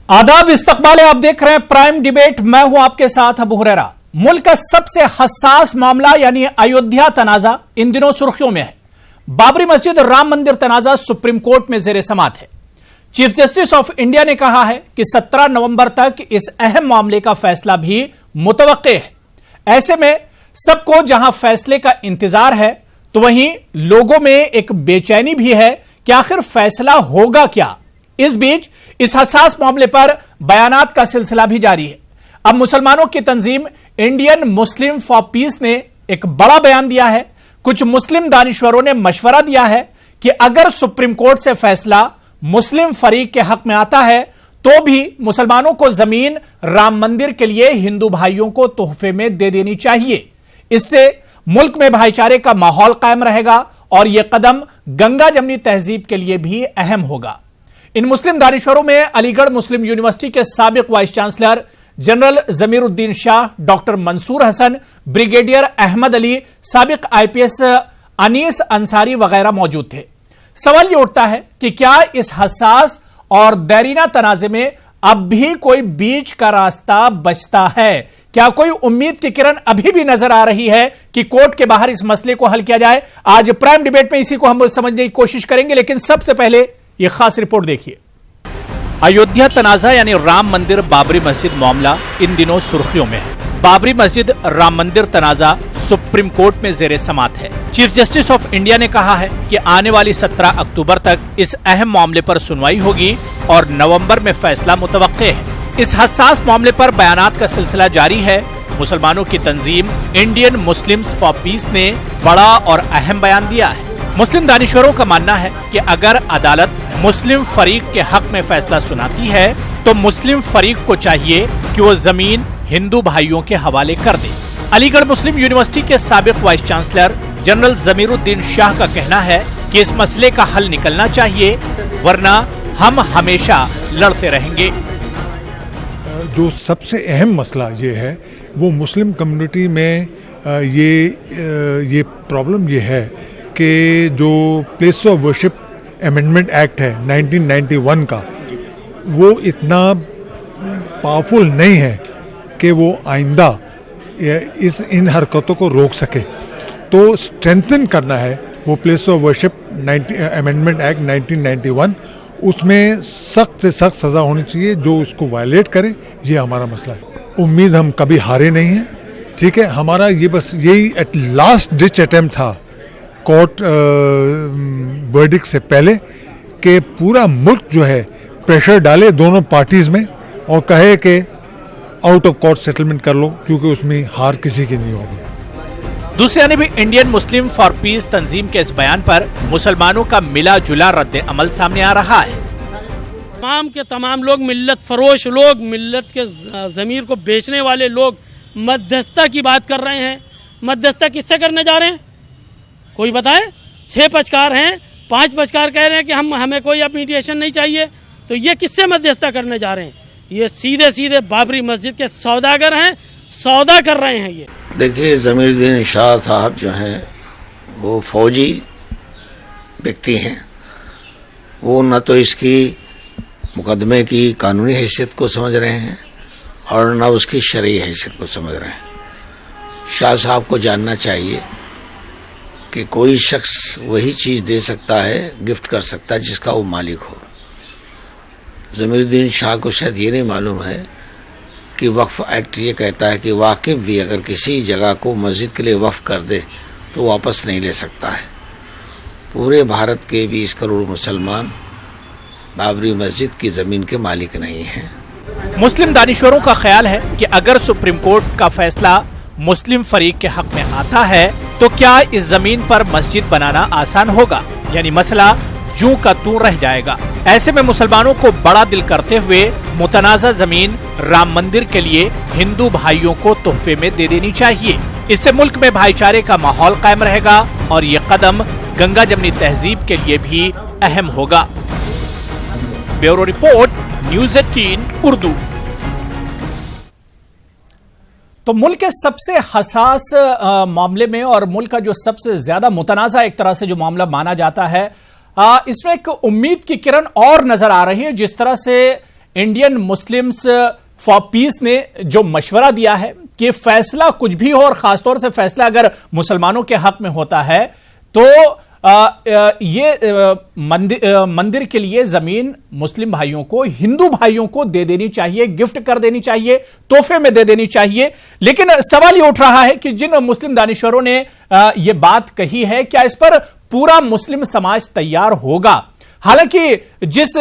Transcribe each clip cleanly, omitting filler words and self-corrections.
आदाब, इस्तकबाल है। आप देख रहे हैं प्राइम डिबेट। मैं हूं आपके साथ अबू हुरैरा। मुल्क का सबसे हसास मामला यानी अयोध्या तनाजा इन दिनों सुर्खियों में है। बाबरी मस्जिद राम मंदिर तनाजा सुप्रीम कोर्ट में जेर समात है। चीफ जस्टिस ऑफ इंडिया ने कहा है कि 17 नवंबर तक इस अहम मामले का फैसला भी मुतवक्के है। ऐसे में सबको जहां फैसले का इंतजार है तो वहीं लोगों में एक बेचैनी भी है कि आखिर फैसला होगा क्या। इस बीच इस हसास मामले पर बयानात का सिलसिला भी जारी है। अब मुसलमानों की तंजीम इंडियन मुस्लिम फॉर पीस ने एक बड़ा बयान दिया है। कुछ मुस्लिम दानिश्वरों ने मशवरा दिया है कि अगर सुप्रीम कोर्ट से फैसला मुस्लिम फरीक के हक में आता है तो भी मुसलमानों को जमीन राम मंदिर के लिए हिंदू भाइयों को तोहफे में दे देनी चाहिए। इससे मुल्क में भाईचारे का माहौल कायम रहेगा और यह कदम गंगा जमनी तहजीब के लिए भी अहम होगा। इन मुस्लिम दानिश्वरों में अलीगढ़ मुस्लिम यूनिवर्सिटी के साबिक vice chancellor general Zameeruddin Shah, doctor Mansoor Hasan, brigadier Ahmad Ali, साबिक आईपीएस अनीस अंसारी वगैरह मौजूद थे। सवाल यह उठता है कि क्या इस हसास और देरीना तनाजे में अब भी कोई बीच का रास्ता बचता है? क्या कोई उम्मीद की किरण अभी भी नजर आ रही है कि कोर्ट के बाहर इस मसले को हल किया जाए? आज प्राइम डिबेट में इसी को हम समझने की कोशिश करेंगे, लेकिन सबसे पहले यह खास रिपोर्ट देखिए। अयोध्या तनाजा यानी राम मंदिर बाबरी मस्जिद मामला इन दिनों सुर्खियों में है। बाबरी मस्जिद राम मंदिर तनाजा सुप्रीम कोर्ट में जेरे समात है। चीफ जस्टिस ऑफ इंडिया ने कहा है कि आने वाली 17 अक्टूबर तक इस अहम मामले पर सुनवाई होगी और नवंबर में फैसला मुतवक्के है। इस हसास मामले पर बयानात का सिलसिला जारी है। मुसलमानों की तंजीम इंडियन मुस्लिम्स फॉर पीस ने बड़ा और अहम बयान दिया है। मुस्लिम दानिश्वरों का मानना है कि अगर अदालत मुस्लिम फरीक के हक में फैसला सुनाती है तो मुस्लिम फरीक को चाहिए कि वो जमीन हिंदू भाइयों के हवाले कर दे। अलीगढ़ मुस्लिम यूनिवर्सिटी के साबिक vice chancellor general Zameeruddin Shah का कहना है कि इस मसले का हल निकलना चाहिए, वरना हम हमेशा लड़ते रहेंगे। जो सबसे अहम मसला ये है वो मुस्लिम कम्युनिटी में ये प्रॉब्लम ये है कि जो place of worship amendment act है 1991 का, वो इतना पावरफुल नहीं है कि वो आइंदा इन हरकतों को रोक सके। तो स्ट्रेंथन करना है वो place of worship amendment act 1991, उसमें सख्त से सख्त सज़ा होनी चाहिए जो उसको वायलेट करे। ये हमारा मसला है। उम्मीद हम कभी हारे नहीं हैं, ठीक है। हमारा ये बस यही लास्ट डिच अटेम्प्ट था कोर्ट वर्डिक्ट से पहले कि पूरा मुल्क जो है प्रेशर डाले दोनों पार्टीज में और कहे कि आउट ऑफ कोर्ट सेटलमेंट कर लो, क्योंकि उसमें हार किसी की नहीं होगी। दूसरी यानी भी इंडियन मुस्लिम फॉर पीस तंजीम के इस बयान पर मुसलमानों का मिला जुला रद्द अमल सामने आ रहा है। तमाम के तमाम लोग, मिल्लत फरोश लोग, मिल्लत के ज़मीर को बेचने वाले लोग मध्यस्थता की बात कर रहे हैं। मध्यस्थता किससे करने जा रहे हैं? कोई बताए? 6 पक्षकार हैं, 5 पक्षकार कह रहे हैं कि हमें कोई अब मीडिएशन नहीं चाहिए। तो ये किससे मध्यस्थता करने जा रहे हैं? ये सीधे सीधे बाबरी मस्जिद के सौदागर हैं, सौदा कर रहे हैं। ये देखिए, जमीरुद्दीन शाह साहब जो हैं वो फौजी व्यक्ति हैं। वो न तो इसकी मुकदमे की कानूनी हैसियत को समझ रहे हैं और न उसकी शरई हैसियत को समझ रहे हैं। शाह साहब को जानना चाहिए कि कोई शख्स वही चीज़ दे सकता है, गिफ्ट कर सकता है जिसका वो मालिक हो। जमीरुद्दीन शाह को शायद ये नहीं मालूम है कि वक्फ एक्ट ये कहता है कि वाकिफ भी अगर किसी जगह को मस्जिद के लिए वक्फ कर दे तो वापस नहीं ले सकता है। पूरे भारत के 20 करोड़ मुसलमान बाबरी मस्जिद की ज़मीन के मालिक नहीं हैं। मुस्लिम दानिश्वरों का ख्याल है कि अगर सुप्रीम कोर्ट का फैसला मुस्लिम फरीक के हक में आता है तो क्या इस जमीन पर मस्जिद बनाना आसान होगा? यानी मसला जूं का तूं रह जाएगा। ऐसे में मुसलमानों को बड़ा दिल करते हुए मुतनाज़ा जमीन राम मंदिर के लिए हिंदू भाइयों को तोहफे में दे देनी चाहिए। इससे मुल्क में भाईचारे का माहौल कायम रहेगा और ये कदम गंगा जमनी तहजीब के लिए भी अहम होगा। Bureau report, news 18 Urdu. तो मुल्क के सबसे हसास मामले में और मुल्क का जो सबसे ज्यादा मुतनाज़ा एक तरह से जो मामला माना जाता है, इसमें एक उम्मीद की किरण और नजर आ रही है। जिस तरह से इंडियन मुस्लिम्स फॉर पीस ने जो मशवरा दिया है कि फैसला कुछ भी हो और खासतौर से फैसला अगर मुसलमानों के हक में होता है तो ये मंदिर के लिए जमीन मुस्लिम भाइयों को, हिंदू भाइयों को दे देनी चाहिए, गिफ्ट कर देनी चाहिए, तोहफे में दे देनी चाहिए। लेकिन सवाल ये उठ रहा है कि जिन मुस्लिम दानिशवरों ने ये बात कही है, क्या इस पर पूरा मुस्लिम समाज तैयार होगा? हालांकि जिस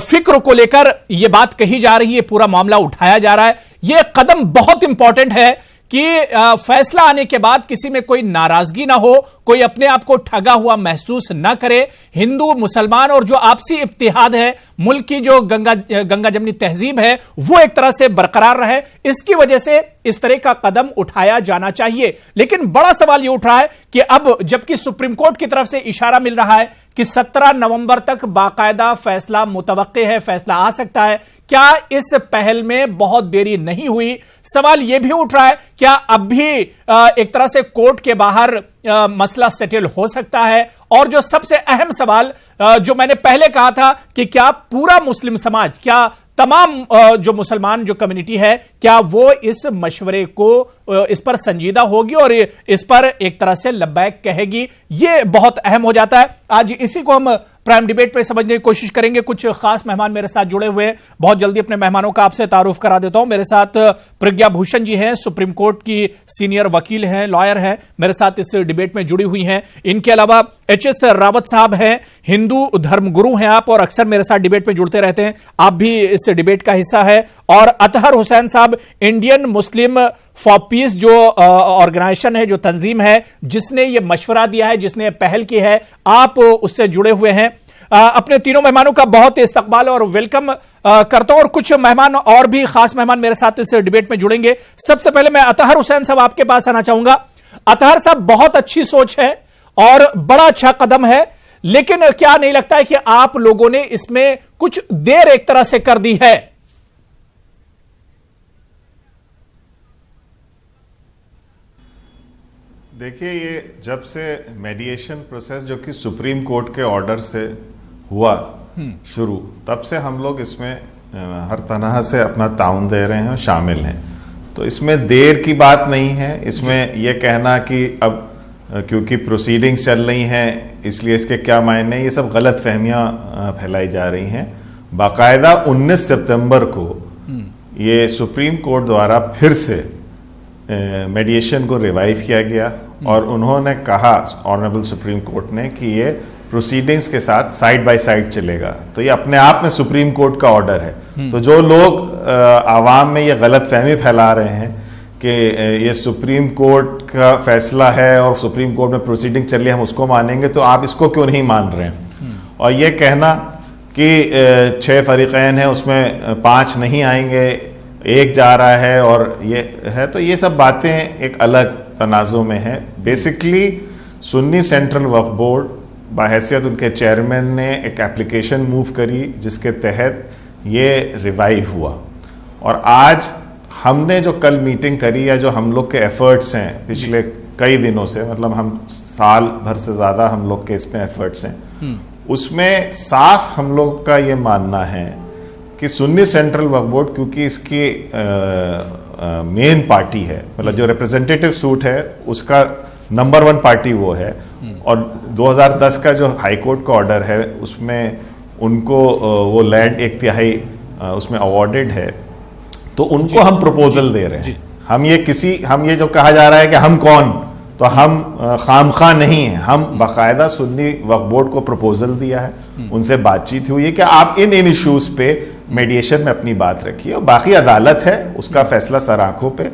फिक्र को लेकर यह बात कही जा रही है, पूरा मामला उठाया जा रहा है, यह कदम बहुत इंपॉर्टेंट है कि फैसला आने के बाद किसी में कोई नाराजगी ना हो, कोई अपने आप को ठगा हुआ महसूस ना करे। हिंदू मुसलमान और जो आपसी इत्तेहाद है, मुल्क की जो गंगा जमनी तहजीब है, वो एक तरह से बरकरार रहे। इसकी वजह से इस तरह का कदम उठाया जाना चाहिए। लेकिन बड़ा सवाल यह उठ रहा है कि अब जबकि सुप्रीम कोर्ट की तरफ से इशारा मिल रहा है कि 17 नवंबर तक बाकायदा फैसला मुतवक्के है, फैसला आ सकता है, क्या इस पहल में बहुत देरी नहीं हुई? सवाल यह भी उठ रहा है, क्या अब भी एक तरह से कोर्ट के बाहर मसला सेटल हो सकता है? और जो सबसे अहम सवाल जो मैंने पहले कहा था कि क्या पूरा मुस्लिम समाज, क्या तमाम जो मुसलमान जो कम्युनिटी है, क्या वो इस मशवरे को इस पर संजीदा होगी और इस पर एक तरह से लब्बैक कहेगी? ये बहुत अहम हो जाता है। आज इसी को हम प्राइम डिबेट पे समझने की कोशिश करेंगे। कुछ खास मेहमान मेरे साथ जुड़े हुए हैं। बहुत जल्दी अपने मेहमानों का आपसे तारुफ करा देता हूं। मेरे साथ प्रज्ञा भूषण जी हैं, सुप्रीम कोर्ट की सीनियर वकील हैं, लॉयर हैं, मेरे साथ इस डिबेट में जुड़ी हुई हैं। इनके अलावा एच.एस. रावत साहब हैं, हिंदू धर्मगुरु हैं आप और अक्सर मेरे साथ डिबेट में जुड़ते रहते हैं, आप भी इस डिबेट का हिस्सा है। और अतहर हुसैन साहब, इंडियन मुस्लिम फॉर पीस जो ऑर्गेनाइजेशन है, जो तंजीम है, जिसने ये मशवरा दिया है, जिसने पहल की है, आप उससे जुड़े हुए हैं। अपने तीनों मेहमानों का बहुत इस्तकबाल और वेलकम करता हूं। और कुछ मेहमान और भी खास मेहमान मेरे साथ इस डिबेट में जुड़ेंगे। सबसे पहले मैं अतहर हुसैन साहब आपके पास आना चाहूंगा। अतहर साहब, बहुत अच्छी सोच है और बड़ा अच्छा कदम है, लेकिन क्या नहीं लगता है कि आप लोगों ने इसमें कुछ देर एक तरह से कर दी है? देखिए, ये जब से मेडिएशन प्रोसेस जो कि सुप्रीम कोर्ट के ऑर्डर से हुआ शुरू, तब से हम लोग इसमें हर तरह से अपना ताउन दे रहे हैं और शामिल हैं। तो इसमें देर की बात नहीं है। इसमें यह कहना कि अब क्योंकि प्रोसीडिंग्स चल रही हैं इसलिए इसके क्या मायने, ये सब गलत फहमियाँ फैलाई जा रही हैं। बाकायदा 19 सितंबर को ये सुप्रीम कोर्ट द्वारा फिर से मेडिएशन को रिवाइव किया गया और उन्होंने कहा, ऑनरेबल सुप्रीम कोर्ट ने, कि ये प्रोसीडिंग्स के साथ साइड बाय साइड चलेगा। तो ये अपने आप में सुप्रीम कोर्ट का ऑर्डर है। तो जो लोग आवाम में ये गलत फहमी फैला रहे हैं कि ये सुप्रीम कोर्ट का फैसला है और सुप्रीम कोर्ट में प्रोसीडिंग चल रही है, हम उसको मानेंगे, तो आप इसको क्यों नहीं मान रहे हैं? और ये कहना कि 6 फरीकैन है, उसमें 5 नहीं आएंगे, 1 जा रहा है और ये है, तो ये सब बातें एक अलग तनाज़ुं में है। बेसिकली सुन्नी सेंट्रल वक्फ बोर्ड बाहैसियत उनके चेयरमैन ने एक एप्लीकेशन मूव करी जिसके तहत ये रिवाइव हुआ। और आज हमने जो कल मीटिंग करी, या जो हम लोग के एफर्ट्स हैं पिछले कई दिनों से, मतलब हम साल भर से ज़्यादा हम लोग के इसमें एफर्ट्स हैं, उसमें साफ हम लोग का ये मानना है कि सुन्नी सेंट्रल वक्फ बोर्ड, क्योंकि इसकी मेन पार्टी है, मतलब जो रिप्रेजेंटेटिव सूट है उसका नंबर 1 पार्टी वो है, और 2010 का जो हाई कोर्ट का ऑर्डर है उसमें उनको वो लैंड 1/3 उसमें अवॉर्डेड है, तो उनको हम प्रपोजल दे रहे हैं। हम ये जो कहा जा रहा है कि हम कौन, तो हम खामखा नहीं है, हम बाकायदा सुन्नी वक्फ बोर्ड को प्रपोजल दिया है, उनसे बातचीत हुई है कि आप इन इश्यूज पे मेडिएशन में अपनी बात रखिए, और बाकी अदालत है, उसका फैसला सर आंखों पे।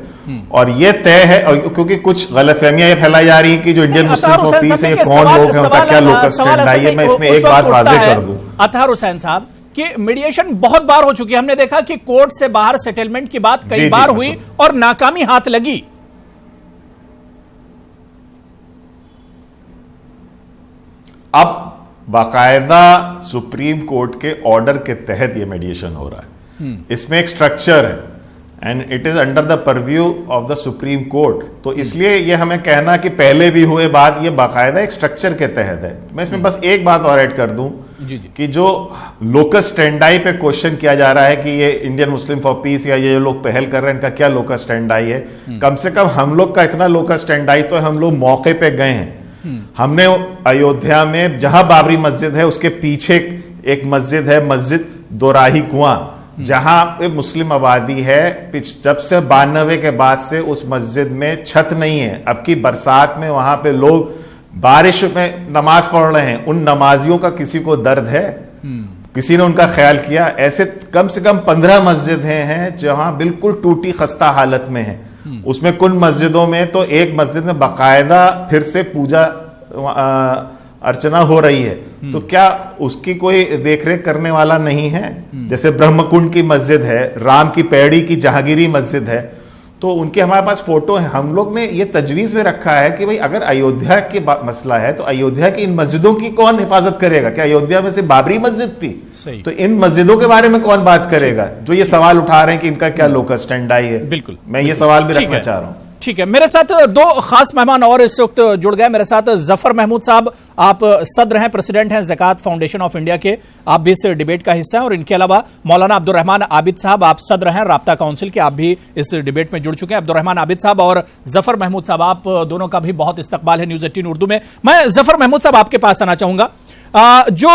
और ये तय है, और क्योंकि कुछ गलतफहमियां ये फैलाई जा रही है कि जो इंडियन मुस्लिम फॉर पीस है, ये कौन लोग हैं, उनका क्या लोकस स्टैंड है, ये मैं इसमें एक बात वाज़ेह कर दूं। अतहर हुसैन साहब, कि मीडिएशन बहुत बार हो चुकी है, हमने देखा कि कोर्ट से बाहर सेटलमेंट की बात कई बार हुई और नाकामी हाथ लगी। अब बाकायदा सुप्रीम कोर्ट के ऑर्डर के तहत ये मेडिएशन हो रहा है। इसमें एक स्ट्रक्चर है and it is under the purview of the supreme court. तो इसलिए ये हमें कहना कि पहले भी हुए, बाद, ये बाकायदा एक स्ट्रक्चर के तहत है। मैं इसमें बस एक बात और ऐड कर दूं जी जी। कि जो लोकस स्टैंडाई पे क्वेश्चन किया जा रहा है कि ये इंडियन मुस्लिम फॉर पीस या ये लोग पहल कर रहे हैं, इनका क्या लोकस स्टैंडाई है। कम से कम हम लोग का इतना लोकस स्टैंडाई तो हम लोग मौके पे गए हैं। हमने अयोध्या में जहां बाबरी मस्जिद है उसके पीछे एक मस्जिद है, मस्जिद दोराही कुआं, जहां पे मुस्लिम आबादी है। जब से 92 के बाद से उस मस्जिद में छत नहीं है। अब की बरसात में वहां पे लोग बारिश में नमाज पढ़ रहे हैं। उन नमाजियों का किसी को दर्द है? किसी ने उनका ख्याल किया? ऐसे कम से कम 15 मस्जिदें हैं जहां बिल्कुल टूटी खस्ता हालत में है। उसमें कुछ मस्जिदों में तो एक मस्जिद में बाकायदा फिर से पूजा अर्चना हो रही है। तो क्या उसकी कोई देखरेख करने वाला नहीं है? जैसे ब्रह्मकुंड की मस्जिद है, राम की पैड़ी की जहांगीरी मस्जिद है, तो उनके हमारे पास फोटो है। हम लोग ने ये तजवीज में रखा है कि भाई अगर अयोध्या के मसला है तो अयोध्या की इन मस्जिदों की कौन हिफाजत करेगा? क्या अयोध्या में से बाबरी मस्जिद थी? तो इन मस्जिदों के बारे में कौन बात करेगा? जो ये सवाल उठा रहे हैं कि इनका क्या लोकस स्टैंडाई है। बिल्कुल, मैं ये सवाल भी रखना चाह रहा हूं। ठीक है, मेरे साथ दो खास मेहमान और इस वक्त जुड़ गए। मेरे साथ जफर महमूद साहब, आप सदर हैं, प्रेसिडेंट हैं ज़कात फाउंडेशन ऑफ इंडिया के, आप भी इस डिबेट का हिस्सा हैं। और इनके अलावा मौलाना अब्दुर्रहमान आबिद साहब, आप सदर हैं राब्ता काउंसिल के, आप भी इस डिबेट में जुड़ चुके हैं। अब्दुर्रहमान आबिद साहब और जफर महमूद साहब, आप दोनों का भी बहुत इस्तकबाल है न्यूज़ 18 उर्दू में। मैं जफर महमूद साहब आपके पास आना चाहूंगा। जो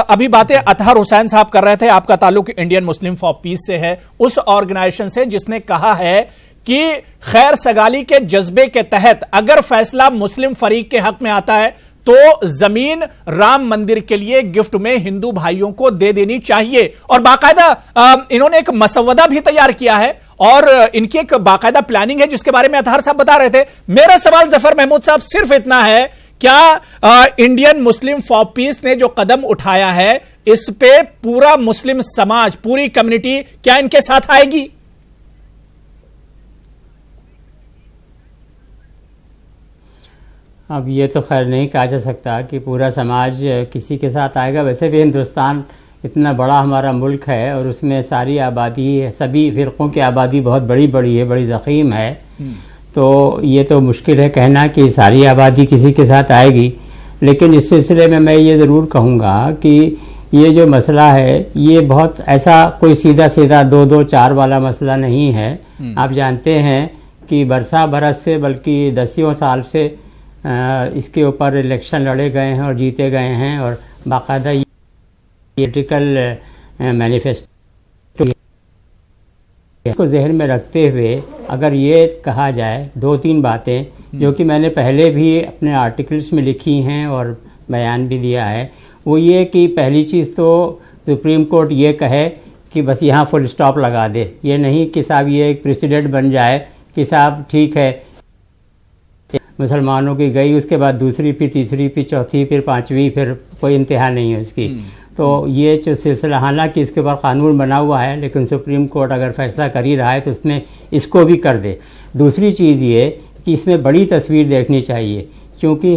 अभी बातें अतहर हुसैन साहब कर रहे थे, आपका ताल्लुक इंडियन मुस्लिम फॉर पीस से है, उस ऑर्गेनाइजेशन से जिसने कहा है कि खैर सगाली के जज्बे के तहत अगर फैसला मुस्लिम फरीक के हक में आता है तो जमीन राम मंदिर के लिए गिफ्ट में हिंदू भाइयों को दे देनी चाहिए। और बाकायदा इन्होंने एक मसवदा भी तैयार किया है और इनकी एक बाकायदा प्लानिंग है जिसके बारे में अतहर साहब बता रहे थे। मेरा सवाल जफर महमूद साहब सिर्फ इतना है, क्या इंडियन मुस्लिम फॉर पीस ने जो कदम उठाया है इस पे पूरा मुस्लिम समाज, पूरी कम्युनिटी क्या इनके साथ आएगी? अब ये तो खैर नहीं कहा जा सकता कि पूरा समाज किसी के साथ आएगा। वैसे भी हिंदुस्तान इतना बड़ा हमारा मुल्क है और उसमें सारी आबादी, सभी फ़िरक़ों की आबादी बहुत बड़ी बड़ी है, बड़ी ज़ख़ीम है। तो ये तो मुश्किल है कहना कि सारी आबादी किसी के साथ आएगी। लेकिन इस सिलसिले में मैं ये ज़रूर कहूँगा कि ये जो मसला है ये बहुत ऐसा कोई सीधा सीधा 2-2-4 वाला मसला नहीं है। आप जानते हैं कि बरसा बरस से बल्कि 10 साल से इसके ऊपर इलेक्शन लड़े गए हैं और जीते गए हैं और बाकायदा ये पॉलिटिकल मैनिफेस्टो को जहन में रखते हुए अगर ये कहा जाए 2-3 बातें जो कि मैंने पहले भी अपने आर्टिकल्स में लिखी हैं और बयान भी दिया है, वो ये कि पहली चीज़ तो सुप्रीम कोर्ट ये कहे कि बस यहाँ फुल स्टॉप लगा दे। ये नहीं कि साहब ये एक प्रेसिडेंट बन जाए कि साहब ठीक है मुसलमानों की गई, उसके बाद दूसरी, फिर तीसरी, फिर चौथी, फिर पांचवी, फिर कोई इंतहा नहीं है उसकी। तो ये जो सिलसिला, हालांकि इसके ऊपर कानून बना हुआ है लेकिन सुप्रीम कोर्ट अगर फैसला कर ही रहा है तो उसमें इसको भी कर दे। दूसरी चीज़ ये कि इसमें बड़ी तस्वीर देखनी चाहिए क्योंकि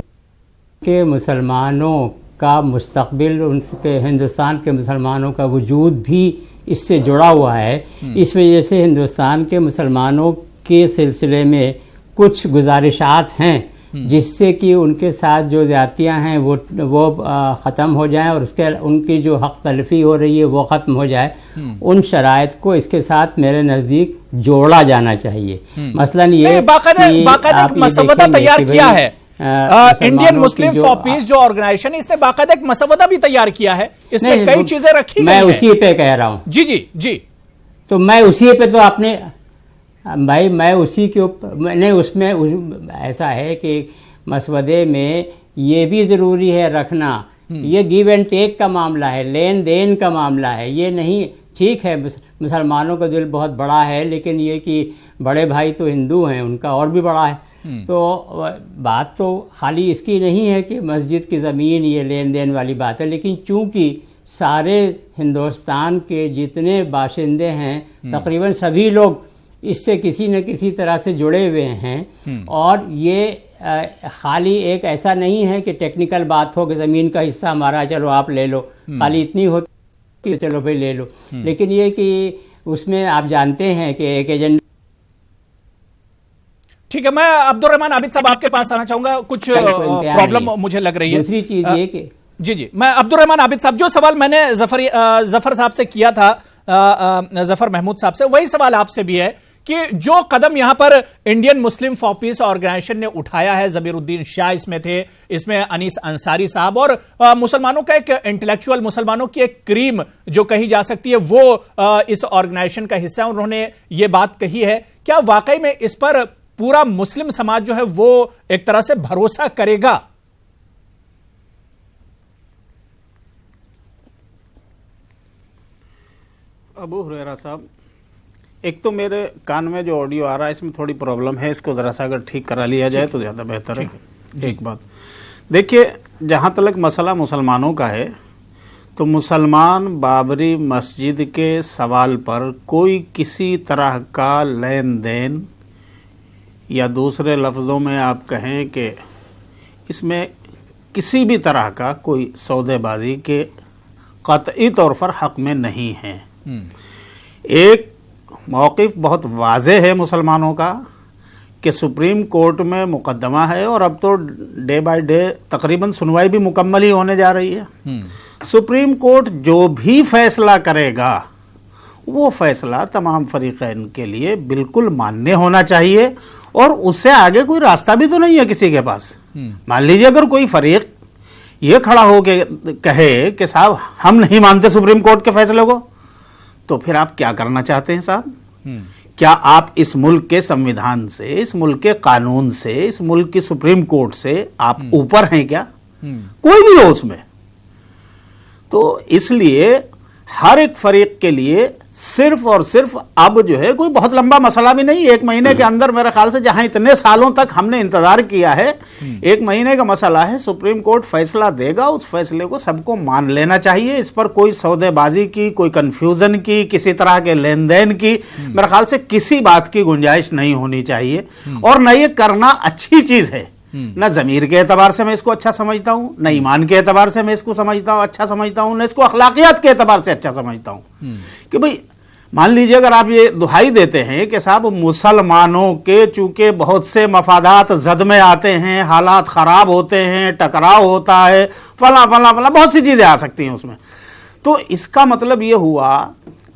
के मुसलमानों का मुस्तकबिल, उनके हिंदुस्तान के मुसलमानों का वजूद भी इससे जुड़ा हुआ है। इस वजह से हिंदुस्तान के मुसलमानों के सिलसिले में कुछ गुजारिशात हैं जिससे कि उनके साथ जो ज़्यादतियाँ हैं वो ख़त्म हो जाएं और उसके उनकी जो हक़ तलफ़ी हो रही है वो ख़त्म हो जाए। उन शराइत को इसके साथ मेरे नज़दीक जोड़ा जाना चाहिए। मसलन ये बाकायदा मसवदा तैयार किया है इंडियन मुस्लिम फॉर पीस जो ऑर्गेनाइजेशन है, इसने बाकायदा एक मसवदा भी तैयार किया है, इसमें कई चीजें रखी गई हैं। मैं उसी पे कह रहा हूँ। जी जी जी, तो मैं उसी पे तो आपने भाई मैं उसी के ऊपर मैंने उसमें ऐसा है कि मसवदे में ये भी ज़रूरी है रखना, ये गिव एंड टेक का मामला है, लेन देन का मामला है। ये नहीं, ठीक है मुसलमानों का दिल बहुत बड़ा है लेकिन ये कि बड़े भाई तो हिंदू हैं, उनका और भी बड़ा है। तो बात तो खाली इसकी नहीं है कि मस्जिद की ज़मीन ये लेन देन वाली बात है, लेकिन चूँकि सारे हिंदुस्तान के जितने बाशिंदे हैं तकरीबन सभी लोग इससे किसी न किसी तरह से जुड़े हुए हैं और ये खाली एक ऐसा नहीं है कि टेक्निकल बात हो कि ज़मीन का हिस्सा हमारा, चलो आप ले लो, खाली इतनी होती है चलो भाई ले लो। लेकिन ये कि उसमें आप जानते हैं कि एक एजेंडा। ठीक है, मैं अब्दुर्रहमान आबिद साहब आपके पास आना चाहूंगा, कुछ प्रॉब्लम मुझे लग रही है। दूसरी चीज़ ये कि जी, मैं अब्दुल रहमान आबिद साहब, जो सवाल मैंने जफर साहब से किया था, जफर महमूद साहब से, वही सवाल आपसे भी है कि जो कदम यहां पर Indian Muslim for Peace Organisation ने उठाया है, जबीरुद्दीन शाह इसमें थे, इसमें अनीस अंसारी साहब और मुसलमानों का एक इंटेलेक्चुअल, मुसलमानों की एक क्रीम जो कही जा सकती है, वो इस ऑर्गेनाइजेशन का हिस्सा है। उन्होंने ये बात कही है, क्या वाकई में इस पर पूरा मुस्लिम समाज जो है वो एक तरह से भरोसा करेगा? अबू हुरैरा साहब, एक तो मेरे कान में जो ऑडियो आ रहा है इसमें थोड़ी प्रॉब्लम है, इसको ज़रा सा अगर ठीक करा लिया जाए तो ज़्यादा बेहतर है। एक बात देखिए, जहाँ तक मसला मुसलमानों का है तो मुसलमान बाबरी मस्जिद के सवाल पर कोई किसी तरह का लेन देन, या दूसरे लफ्ज़ों में आप कहें कि इसमें किसी भी तरह का कोई सौदेबाजी के कतई तौर पर हक़ में नहीं है। एक मौक़िफ़ बहुत वाज़ेह है मुसलमानों का कि सुप्रीम कोर्ट में मुकदमा है और अब तो डे बाय डे तकरीबन सुनवाई भी मुकम्मल ही होने जा रही है। सुप्रीम कोर्ट जो भी फैसला करेगा वो फैसला तमाम फरीक़ैन के लिए बिल्कुल मान्य होना चाहिए और उससे आगे कोई रास्ता भी तो नहीं है किसी के पास। मान लीजिए अगर कोई फरीक ये खड़ा हो के कहे कि साहब हम नहीं मानते सुप्रीम कोर्ट के फैसले को, तो फिर आप क्या करना चाहते हैं साहब? क्या आप इस मुल्क के संविधान से, इस मुल्क के कानून से, इस मुल्क की सुप्रीम कोर्ट से आप ऊपर हैं क्या? कोई भी हो उसमें। तो इसलिए हर एक फरीक के लिए सिर्फ और सिर्फ अब जो है कोई बहुत लंबा मसला भी नहीं, 1 महीने के अंदर मेरे ख्याल से जहां इतने सालों तक हमने इंतजार किया है, 1 महीने का मसला है। सुप्रीम कोर्ट फैसला देगा, उस फैसले को सबको मान लेना चाहिए। इस पर कोई सौदेबाजी की, कोई कंफ्यूजन की, किसी तरह के लेन देन की मेरे ख्याल से किसी बात की गुंजाइश नहीं होनी चाहिए। और न ये करना अच्छी चीज है, न ज़मीर के एतबार से मैं इसको अच्छा समझता हूं, न ईमान के एतबार से मैं इसको समझता हूं अच्छा समझता हूं, न इसको अखलाकियात के एतबार से अच्छा समझता हूं। कि भाई मान लीजिए अगर आप ये दुहाई देते हैं कि साहब मुसलमानों के चूंकि बहुत से मफादात जद में आते हैं, हालात ख़राब होते हैं, टकराव होता है, फला फला फला बहुत सी चीज़ें आ सकती हैं उसमें, तो इसका मतलब ये हुआ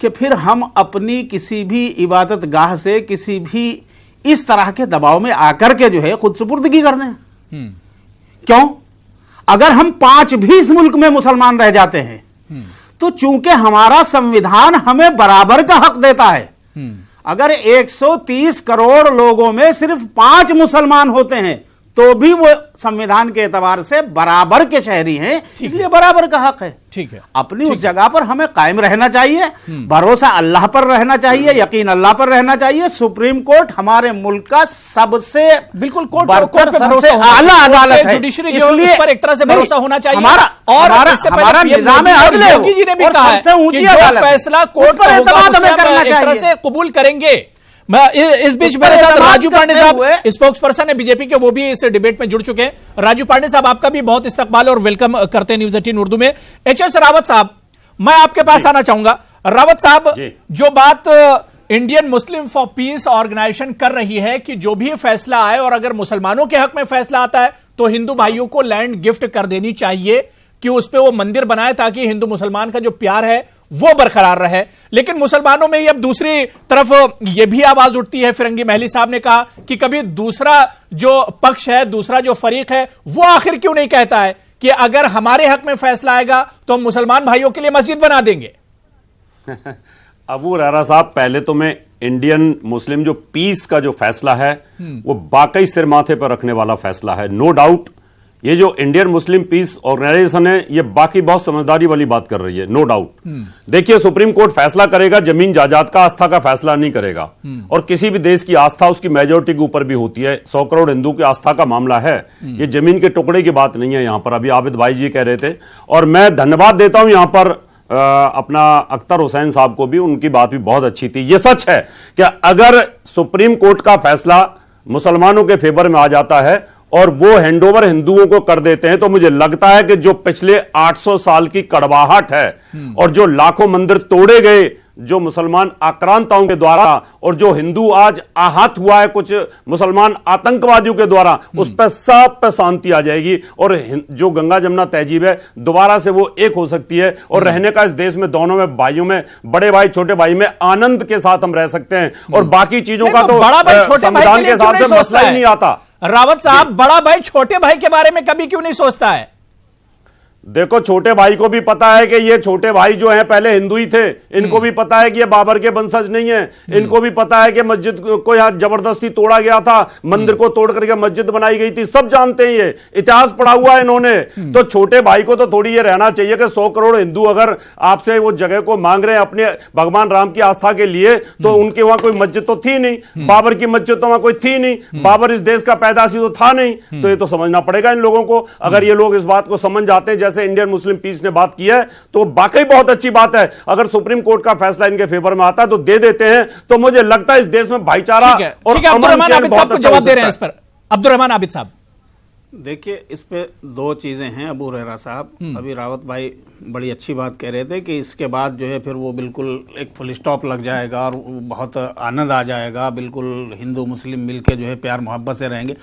कि फिर हम अपनी किसी भी इबादत गाह से किसी भी इस तरह के दबाव में आकर के जो है खुद सुपुर्दगी कर दें। क्यों? अगर हम 5 भी इस मुल्क में मुसलमान रह जाते हैं तो चूंकि हमारा संविधान हमें बराबर का हक देता है, अगर 130 करोड़ लोगों में सिर्फ 5 मुसलमान होते हैं तो भी वो संविधान के एतबार से बराबर के शहरी हैं, इसलिए बराबर का हक है। ठीक है, अपनी उस जगह पर हमें कायम रहना चाहिए, भरोसा अल्लाह पर रहना चाहिए, यकीन अल्लाह पर रहना चाहिए। सुप्रीम कोर्ट हमारे मुल्क का सबसे बिल्कुल कोर्ट बरतर, पे सबसे आला अदालत है, जुडिशरी इसलिए इस पर एक तरह से भरोसा होना चाहिए। हमारा निज़ाम अदल योगी जी ने भी कहा है कि जो फैसला कोर्ट का होगा उसे हम एक तरह से कबूल करेंगे। मैं इस बीच मेरे साथ राजू पांडे साहब, स्पोक्स पर्सन है बीजेपी के, वो भी इस डिबेट में जुड़ चुके हैं। राजू पांडे साहब, आपका भी बहुत इस्तकबाल और वेलकम करते हैं न्यूज़ 18 उर्दू में। एचएस रावत साहब, मैं आपके पास आना चाहूंगा। रावत साहब, जो बात Indian Muslim for Peace Organisation कर रही है कि जो भी फैसला आए और अगर मुसलमानों के हक में फैसला आता है तो हिंदू भाइयों को लैंड गिफ्ट कर देनी चाहिए कि उस पर वो मंदिर बनाए ताकि हिंदू मुसलमान का जो प्यार है वो बरकरार रहे। लेकिन मुसलमानों में ही अब दूसरी तरफ ये भी आवाज उठती है, फिरंगी महली साहब ने कहा कि कभी दूसरा जो पक्ष है, दूसरा जो फरीक है, वो आखिर क्यों नहीं कहता है कि अगर हमारे हक में फैसला आएगा तो हम मुसलमान भाइयों के लिए मस्जिद बना देंगे। अबू हुरैरा साहब, पहले तो मैं इंडियन मुस्लिम जो पीस का जो फैसला है वो वाकई सिर माथे पर रखने वाला फैसला है, नो डाउट। ये जो इंडियन मुस्लिम पीस ऑर्गेनाइजेशन है ये बाकी बहुत समझदारी वाली बात कर रही है, नो डाउट। देखिए, सुप्रीम कोर्ट फैसला करेगा, जमीन जायदाद का, आस्था का फैसला नहीं करेगा। और किसी भी देश की आस्था उसकी मेजोरिटी के ऊपर भी होती है। 100 करोड़ हिंदू की आस्था का मामला है, ये जमीन के टुकड़े की बात नहीं है। यहां पर अभी आबिद भाई जी कह रहे थे, और मैं धन्यवाद देता हूं यहां पर अपना अख्तर हुसैन साहब को भी, उनकी बात भी बहुत अच्छी थी। ये सच है कि अगर सुप्रीम कोर्ट का फैसला मुसलमानों के फेवर में आ जाता है और वो हैंडओवर हिंदुओं को कर देते हैं, तो मुझे लगता है कि जो पिछले 800 साल की कड़वाहट है और जो लाखों मंदिर तोड़े गए जो मुसलमान आक्रांताओं के द्वारा और जो हिंदू आज आहत हुआ है कुछ मुसलमान आतंकवादियों के द्वारा, उस पर सब पे शांति आ जाएगी और जो गंगा जमुना तहजीब है दोबारा से वो एक हो सकती है और रहने का इस देश में दोनों में भाइयों में, बड़े भाई छोटे भाई में आनंद के साथ हम रह सकते हैं और बाकी चीजों का तो बड़ा भाई छोटे भाई संविधान के हिसाब से मसला ही नहीं आता। रावत साहब, बड़ा भाई छोटे भाई के बारे में कभी क्यों नहीं सोचता है? देखो, छोटे भाई को भी पता है कि ये छोटे भाई जो हैं पहले हिंदू ही थे, इनको भी पता है कि ये बाबर के वंशज नहीं है, इनको भी पता है कि मस्जिद को यहाँ जबरदस्ती तोड़ा गया था, मंदिर को तोड़ करके मस्जिद बनाई गई थी, सब जानते हैं, ये इतिहास पढ़ा हुआ है इन्होंने। तो छोटे भाई को तो थोड़ी ये रहना चाहिए कि 100 करोड़ हिंदू अगर आपसे वो जगह को मांग रहे हैं अपने भगवान राम की आस्था के लिए, तो उनके वहां कोई मस्जिद तो थी नहीं, बाबर की मस्जिद तो वहां कोई थी नहीं, बाबर इस देश का पैदाशी तो था नहीं। तो ये तो समझना पड़ेगा इन लोगों को। अगर ये लोग इस बात को समझ जाते हैं जैसे इंडियन मुस्लिम पीस ने बात की है, तो वाकई बहुत अच्छी बात है। अगर सुप्रीम कोर्ट का फैसला इनके फेवर में आता है तो दे देते हैं, तो मुझे लगता है इस देश में भाईचारा और अब्दुर्रहमान आबिद साहब को जवाब दे रहे हैं इस पर। अब्दुर्रहमान आबिद साहब, देखिए, इस पे दो चीजें हैं अबू हुरैरा साहब। अभी रावत भाई बड़ी अच्छी बात कह रहे थे कि इसके बाद जो है फिर वो बिल्कुल एक फुल स्टॉप लग जाएगा और बहुत आनंद आ जाएगा, बिल्कुल हिंदू मुस्लिम मिलके जो है प्यार मोहब्बत से रहेंगे।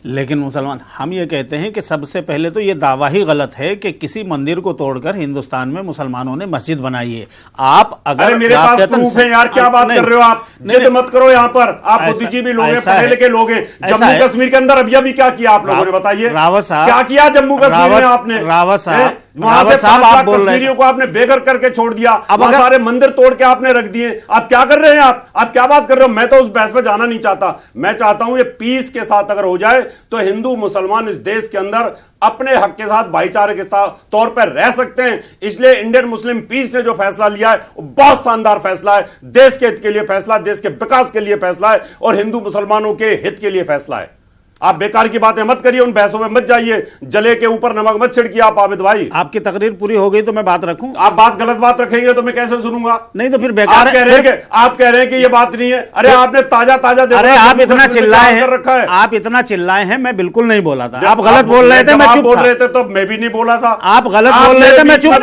लेकिन मुसलमान, हम ये कहते हैं कि सबसे पहले तो ये दावा ही गलत है कि किसी मंदिर को तोड़कर हिंदुस्तान में मुसलमानों ने मस्जिद बनाई है। आप अगर मेरे पास प्रूफ है यार, क्या बात कर रहे हो आप? जिद मत करो यहाँ पर, आप बुद्धिजीवी लोग हैं, पढ़े लिखे लोग हैं। जम्मू कश्मीर के अंदर अभी क्या किया आप लोगों ने, बताइए? रावत साहब, क्या किया जम्मू कश्मीर में आपने? रावत साहब, वहां से 5 लाख कश्मीरियों को आपने बेघर करके छोड़ दिया, अब सारे मंदिर तोड़ के आपने रख दिए। आप क्या कर रहे हैं? आप क्या बात कर रहे हो? मैं तो उस बहस पे जाना नहीं चाहता। मैं चाहता हूं ये पीस के साथ अगर हो जाए तो हिंदू मुसलमान इस देश के अंदर अपने हक के साथ भाईचारे के तौर पर रह सकते हैं। इसलिए इंडियन मुस्लिम पीस ने जो फैसला लिया है वो बहुत शानदार फैसला है, देश के हित के लिए फैसला, देश के विकास के लिए फैसला है और हिंदू मुसलमानों के हित के लिए फैसला है। आप बेकार की बातें मत करिए, उन बहसों में मत जाइए, जले के ऊपर नमक मत छिड़किए। आप आबिद भाई, आपकी तकरीर पूरी हो गई तो मैं बात रखूं? आप बात गलत बात रखेंगे तो मैं कैसे सुनूंगा? नहीं तो फिर बेकार आप कह रहे हैं कि ये बात नहीं है। अरे आपने ताजा अरे आप इतना चिल्लाए हैं, रखा है, आप इतना चिल्लाए हैं, मैं बिल्कुल नहीं बोला था। आप गलत बोल रहे थे, मैं चुप बोल रहे थे, तो मैं भी नहीं बोला था। आप गलत बोल रहे थे, मैं चुप।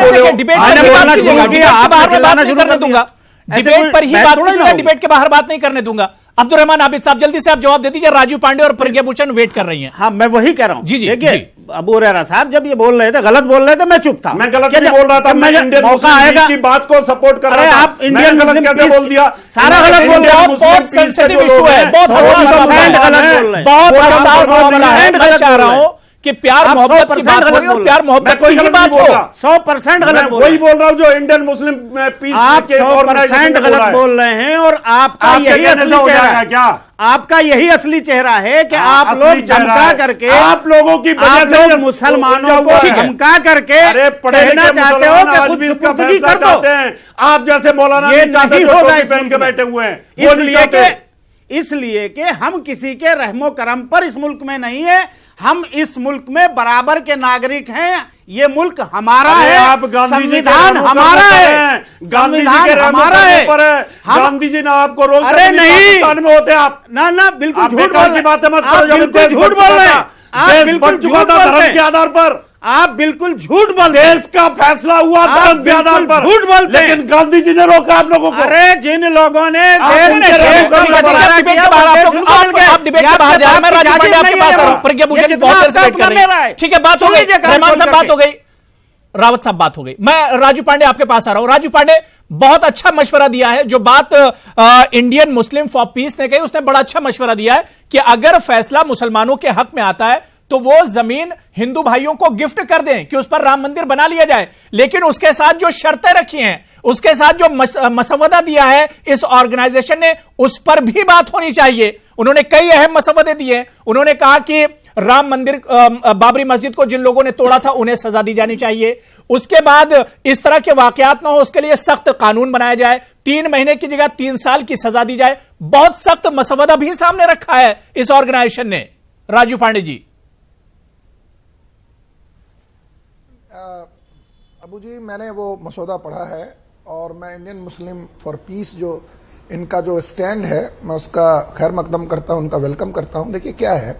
डिबेट पर ही बात कीजिएगा, डिबेट के बाहर बात नहीं करने दूंगा। अब्दुर्रहमान आबिद साहब, जल्दी से आप जवाब दे दीजिए। राजू पांडे और प्रज्ञा भूषण वेट कर रही हैं। हाँ, मैं वही कह रहा हूँ। जी जी, देखिए अबू हुरैरा साहब जब ये बोल रहे थे, गलत बोल रहे थे, मैं चुप था। मैं गलत नहीं बोल रहा था, मैं इंडियन मुस्लिम की बात को सपोर्ट कर रहा था। आप इंडियन मुस्लिम कैसे बोल दिया? सारा गलत बोल रहे हो। बहुत सेंसिटिव इशू है, बहुत हसास मामला है। मैं चाह रहा हूं कि प्यार मोहब्बत की बात हो रही है, प्यार मोहब्बत की ही बात हो। 100% गलत बोल, वही बोल रहा हूं जो इंडियन मुस्लिम पीस। आप 100% गलत बोल रहे हैं और आपका यही असली चेहरा है। क्या आपका यही असली चेहरा है कि आप लोग धमका करके, आप लोगों की वजह से मुसलमानों को धमका करके कहना चाहते हो कि खुद सुपुर्दगी कर दो। आप जैसे मौलाना ये नहीं होगा पहन के बैठे हुए हैं, इसलिए कि हम किसी के रहमो करम पर इस मुल्क में नहीं है। हम इस मुल्क में बराबर के नागरिक हैं। ये मुल्क हमारा है, संविधान हमारा है, संविधान हमारा है। गांधी जी ने आपको रोज, अरे नहीं में होते आप ना बिल्कुल झूठ की बातें मत करो। बिल्कुल झूठ बोल रहे हैं आप, बिल्कुल झूठ धर्म के आधार पर आप, बिल्कुल झूठ बोलते। देश का फैसला हुआ धर्म के आधार पर, झूठ बोलते, लेकिन गांधी जी ने रोका आप लोगों को। अरे जिन लोगों ने ठीक है, बात हो गई। रहमान साहब, बात हो गई। रावत साहब, बात हो गई। मैं राजू पांडे आपके पास आ रहा हूं। राजू पांडे, बहुत अच्छा मशवरा दिया है। जो बात इंडियन मुस्लिम फॉर पीस ने कही, उसने बड़ा अच्छा मशवरा दिया है कि अगर फैसला मुसलमानों के हक में आता है तो वो जमीन हिंदू भाइयों को गिफ्ट कर दें कि उस पर राम मंदिर बना लिया जाए। लेकिन उसके साथ जो शर्तें रखी हैं, उसके साथ जो मसवदा दिया है इस ऑर्गेनाइजेशन ने, उस पर भी बात होनी चाहिए। उन्होंने कई अहम मसवदे दिए। उन्होंने कहा कि राम मंदिर, बाबरी मस्जिद को जिन लोगों ने तोड़ा था उन्हें सजा दी जानी चाहिए। उसके बाद इस तरह के वाकयात ना हो, उसके लिए सख्त कानून बनाया जाए। 3 महीने की जगह 3 साल की सजा दी जाए। बहुत सख्त मसवदा भी सामने रखा है इस ऑर्गेनाइजेशन ने। राजू पांडे जी। अबू जी, मैंने वो मसौदा पढ़ा है और मैं इंडियन मुस्लिम फॉर पीस जो इनका जो स्टैंड है, मैं उसका खैर मकदम करता हूं, उनका वेलकम करता हूं। देखिए क्या है